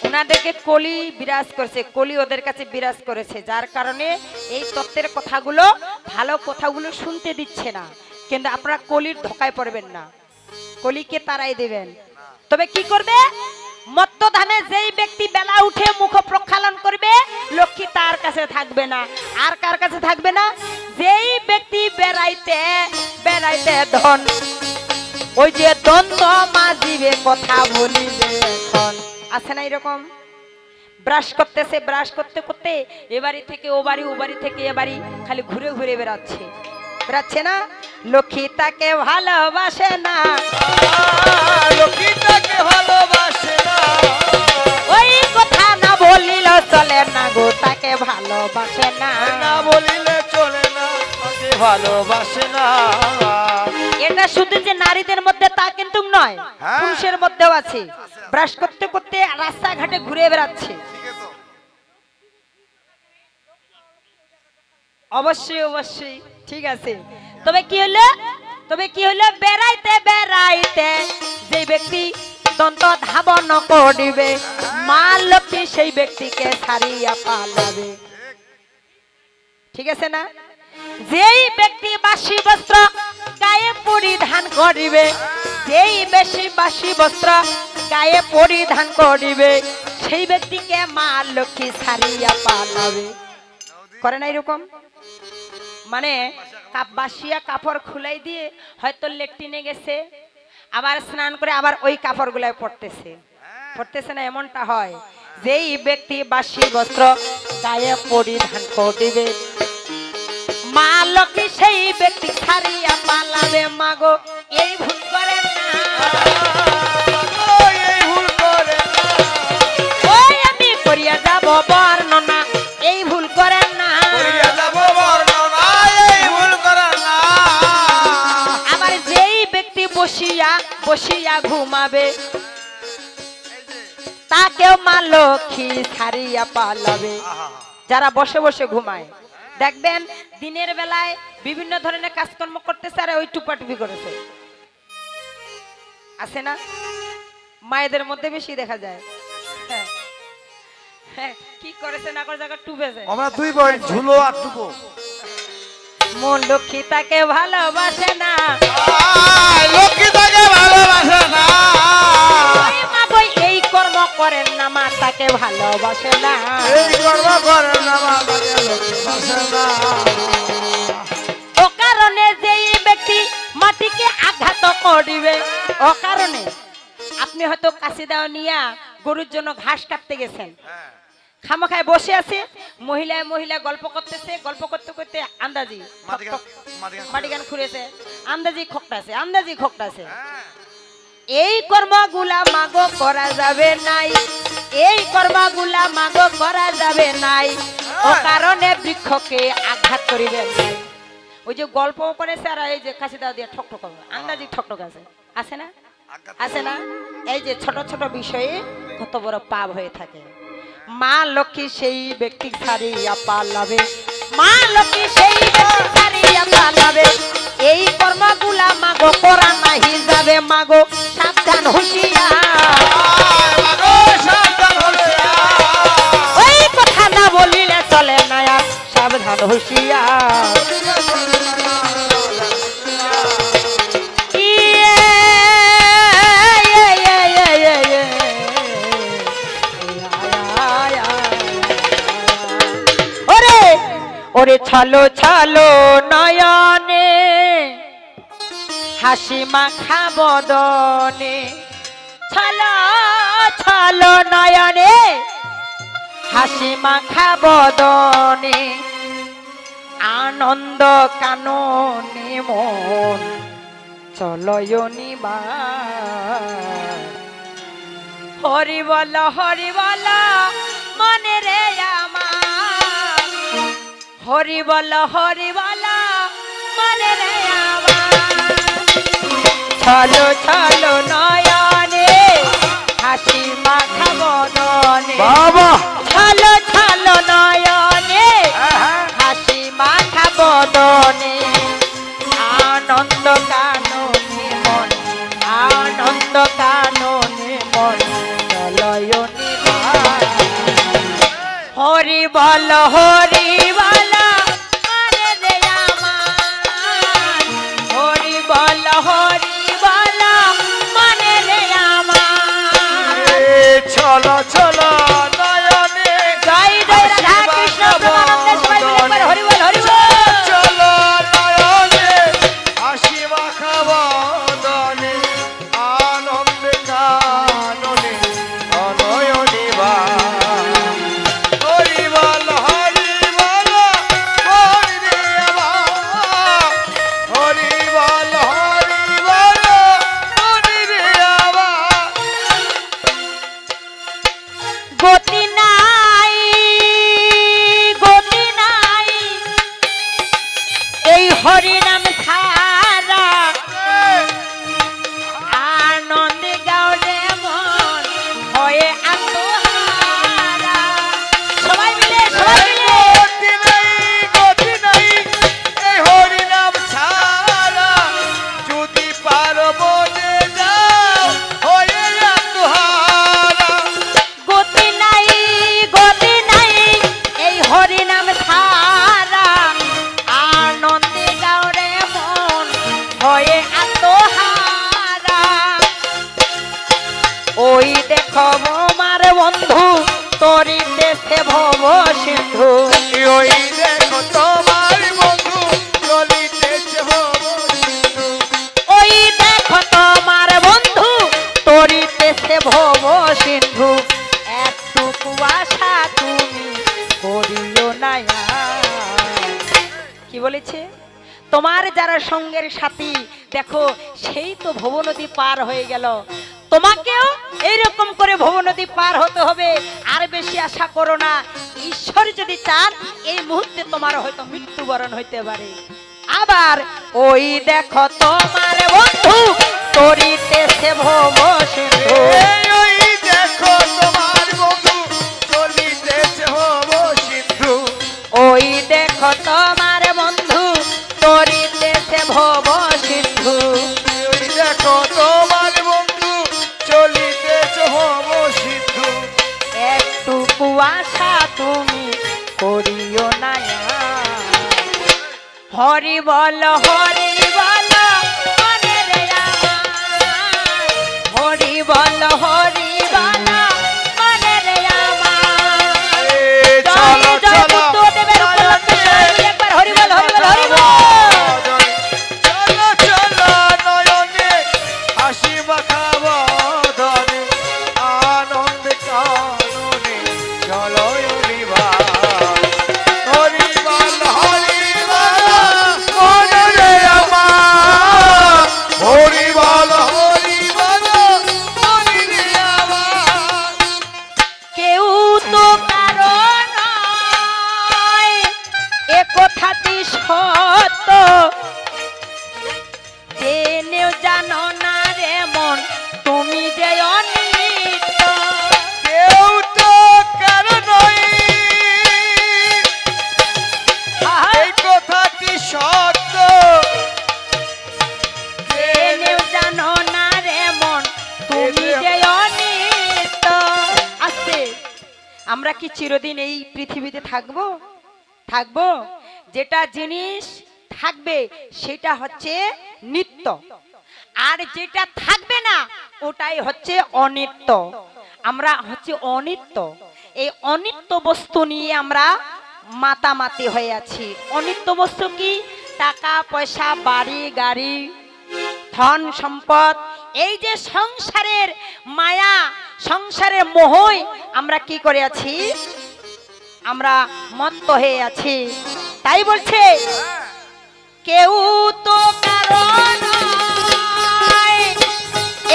ওনাদেরকে কলি বিরাজ করেছে, কলি ওদের কাছে বিরাজ করেছে, যার কারণে এই তত্ত্বের কথাগুলো ভালো কথাগুলো শুনতে দিচ্ছে না। কিন্তু আপনারা কলির ধোকায় পড়বেন না, কলিকে তারাই দেবেন। তবে কি করবে, মত্ত ধামে যেই ব্যক্তি বেলা উঠে মুখ প্রক্ষালন করবে, লক্ষ্মী তার কাছে থাকবে না। আর কার কাছে থাকবে না, যেই ব্যক্তি বেড়াইতে বেড়াইতে ধন, ওই যে দ্বন্দ্ব মাজিবে কথা বলিবে এখন, আছে না এরকম? ব্রাশ করতেছে, ব্রাশ করতে করতে এ বাড়ি থেকে ও বাড়ি, ও বাড়ি থেকে এ বাড়ি, খালি ঘুরে ঘুরে বেড়াচ্ছে, বেড়াচ্ছে না? লক্ষ্মী তাকে ভালোবাসে না, লক্ষ্মী তাকে ভালোবাসে না, ওই কথা না বলিল চলে না গো, তাকে ভালোবাসে না, না বলিলে চলে না, তাকে ভালোবাসে না। এটা শুধু যে নারীদের মধ্যে তা কিন্তু নয়, হ্যাঁ। পুরুষের মধ্যেও আছে। ব্রাশ করতে করতে রাস্তাঘাটে ঘুরে বেড়াচ্ছে, ঠিক আছে তো? অবশ্যই অবশ্যই ঠিক আছে। তবে কি হলো, তবে কি হলো, বেড়াইতে বেড়াইতে যে ব্যক্তি দন্ত ধাবন করিবে, মা লক্ষ্মী সেই ব্যক্তিকে ছাড়িয়া পালাবে, ঠিক আছে না? যেই ব্যক্তি বাসি বস্ত্র গায়ে পরিধান করিবে, যেই বেশি বাসি বস্ত্র গায়ে পরিধান করিবে, সেই ব্যক্তিকে মা লক্ষ্মী ছাড়িয়া পালাবে। করে না এরকম? মানে বাসিয়া কাপড় খুলাই দিয়ে হয়তো লেট্রিনে গেছে, আবার স্নান করে আবার ওই কাপড় গুলাই পড়তেছে, পড়তেছে না? এমনটা হয়। যেই ব্যক্তি বাসি বস্ত্র গায়ে পরিধান করিবে, মা লক্ষ্মী সেই ব্যক্তি ছাড়িয়া পালাবে। মাগো এই ভুল করেন না, এই ভুল করে না, ওই আমি করিয়া যাব বর্ণনা, এই ভুল করেন না। করিয়া যাব বর্ণনা, এই ভুল করে না। আবার যেই ব্যক্তি বসিয়া বসিয়া ঘুমাবে, তাকেও মা লক্ষ্মী ছাড়িয়া পালাবে। যারা বসে বসে ঘুমায়, দেখবেন দিনের বেলায় বিভিন্ন ধরনের কাজকর্ম করতেছে আর ওই টুপাটুপি করেছে, আছে না? মায়েদের মধ্যে বেশি দেখা যায়। হ্যাঁ হ্যাঁ, কি করেছে না করে জায়গা টুপেছে। আমরা 2 পয়েন্ট ঝুলো আর টুকো। মন লক্ষ্মী তাকে ভালোবাসে না, লক্ষ্মী তাকে ভালোবাসে না, ওই মা বই এই কর্ম করেন না, মা তাকে ভালোবাসে না। এই কর্ম করে না, মা তাকে ভালোবাসে না। ও কারণে যেই ব্যক্তি মাটিকে আঘাত করিবে, ও কারণে আপনি হয়তো কাশি দেওয়া নিয়া গরুর জন্য ঘাস কাটতে গেছেন, খামাখায় বসে আছে, মহিলায় মহিলা গল্প করতেছে, গল্প করতে করতে আন্দাজি মাটি গান খুঁড়েছে, আন্দাজি খোকটাছে, আন্দাজি খোকটাছে। এই কর্মগুলা মাগো করা যাবে নাই, এই কর্মগুলা মাগো করা যাবে নাই, ও কারণে বৃক্ষকে আঘাত করিবে নাই। ওই যে গল্প করেছে আর এই যে কাশি দাও দিয়ে ঠকঠক আন্দাজি ঠকঠক আছে, আছে না? আছে না? এই যে ছোট ছোট বিষয়ে কত বড় পাপ হয়ে থাকে। মা লক্ষ্মী সেই ব্যক্তি ছাড়িয়া পালাবে, মা লক্ষ্মী সেই ব্যক্তি ছাড়িয়া পালাবে। এই কর্মগুলা মাগো করা নাহি যাবে, মাগো সাবধান হুঁশিয়ার। ওই কথা না বলিলে চলে না, আর সাবধান হুঁশিয়ার। ওরে ছলো ছলো নয়নে হাসি মাখা বদনে, ছলো ছলো নয়নে হাসি মাখা বদনে, আনন্দ কাননে মন চলয়নিবার। হরি বল মনে রে আমার, হরি বল মনে রে আমার। ছলো ছলো নয়নে হাসি মাখা বদনে, বাবা ছলো ছলো নয়নে হাসি মাখা বদনে, আনন্দ কাননে মন, আনন্দ কাননে মন চলয়নিবার। হরি বল মনে রে আমার, হরি বল মনে রে আমার। চলো চলো নয়নে জয় জয় রাধা কৃষ্ণ প্রেমানন্দে সবাই মিলে একবার হরি বল চলো নয়নে হাসি মাখা বদনে, আনন্দ কাননে অনয়নিবার। হরি বল হরি রে আমার, হরি বল হরি রে আমার। গতি নাই, গতি নাই এই হরি নাম ছাড়া, আনন্দে গাওলে মন হয়ে আত্মহারা। সবাই মিলে গতি নাই এই হরি নাম ছাড়া, যদি পারো বনে যাও হয়ে আত্মহারা। গতি নাই এই হরি নাম ছাড়া, আনন্দে গাওরে মন হয়ে আত্মহারা। ওই দেখো আমার বন্ধু তোরি দেশে ভব সিন্ধু, ওই দেখো তোমার বন্ধু চলিতেছে ভব সিন্ধু। ওই দেখো তোমার বন্ধু তোরি দেশে ভব সিন্ধু। একটু কুয়াশা তুমি করিও না আর। কি বলেছে? তোমার যারা সঙ্গের সাথী দেখো সেই তো ভবনদী পার হয়ে গেল, তোমাকেও এইরকম করে ভবনদী পার হতে হবে। আর বেশি আশা করো না, ঈশ্বর যদি চান এই মুহূর্তে তোমার হয়তো মৃত্যুবরণ হইতে পারে। আবার ওই দেখো তোমার বন্ধু তরিতেছে ভব সিন্ধু, ওই দেখো তোমার বন্ধু চলিতেছে ভব সিন্ধু। ওই দেখো তোমার বন্ধু তরিতেছে ভব সিন্ধু। ওই দেখো তোমার বন্ধু চলিতেছে ভব সিন্ধু। একটু কুয়াশা তুমি করিও না আর। হরি বল মনে রে আমার, হরি বল মনে রে আমার। জয় চলো জয় চলো বুদ্ধদেবের উপলক্ষে সবাই মিলে একবার হরি বল হরি বল। চলো চলো নয়নে হাসি মাখা বদনে, আনন্দ কাননে চলয়নিবার। হরি বল মনে রে আমার, হরি বল মনে রে আমরা কি চিরদিন এই পৃথিবীতে থাকবো? থাকবো? যেটা জিনিস থাকবে সেটা হচ্ছে নিত্য, আর যেটা থাকবে না ওটাই হচ্ছে অনিত্য। আমরা হচ্ছে অনিত্য, এই অনিত্য বস্তু নিয়ে আমরা মাতামাতি হয়ে আছি। অনিত্য বস্তু কি? টাকা পয়সা, বাড়ি গাড়ি, ধন সম্পদ, এই যে সংসারের মায়া, সংসারের মোহই আমরা কি করে আছি? আমরা মত্ত হয়ে আছি। তাই বলছে কেউ তো কারণ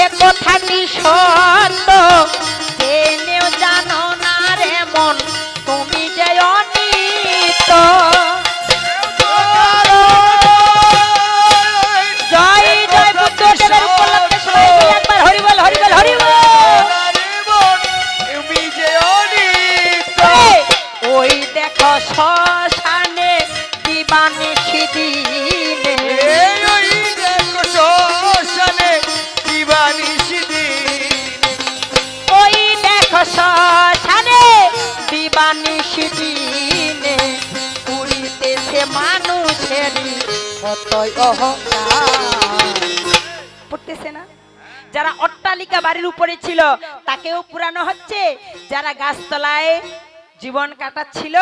এ কথাটি সত্য, জেনেও জানো না রে মন তুমি যে অনিত্য। জয় জয় বুদ্ধদেবের উপলক্ষে সবাই মিলে একবার হরি বল, হরি বল, হরি বল। তুমি যে অনিত্য। ওই দেখো শ্মশানে দিবানিশি দিনে, ওই দেখো শ্মশানে দিবানিশি দিন। ওই দেখো শ্মশানে দিবানিশি দিনে পুরিতেছে মানুষেরই কতই অহংকার। পড়তেছে না? যারা অট্টালিকা বাড়ির উপরে ছিল তাকেও পুরানো হচ্ছে, যারা গাছতলায় জীবন কাটাচ্ছিল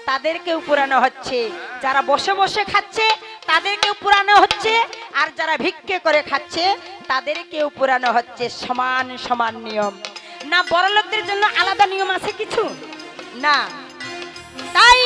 তাদেরকেও পুরানো হচ্ছে, যারা বসে বসে খাচ্ছে তাদেরকেও পুরানো হচ্ছে, আর যারা ভিক্ষে করে খাচ্ছে তাদেরকেও পুরানো হচ্ছে। সমান সমান নিয়ম না? বড়লোকদের জন্য আলাদা নিয়ম আছে কিছু না? তাই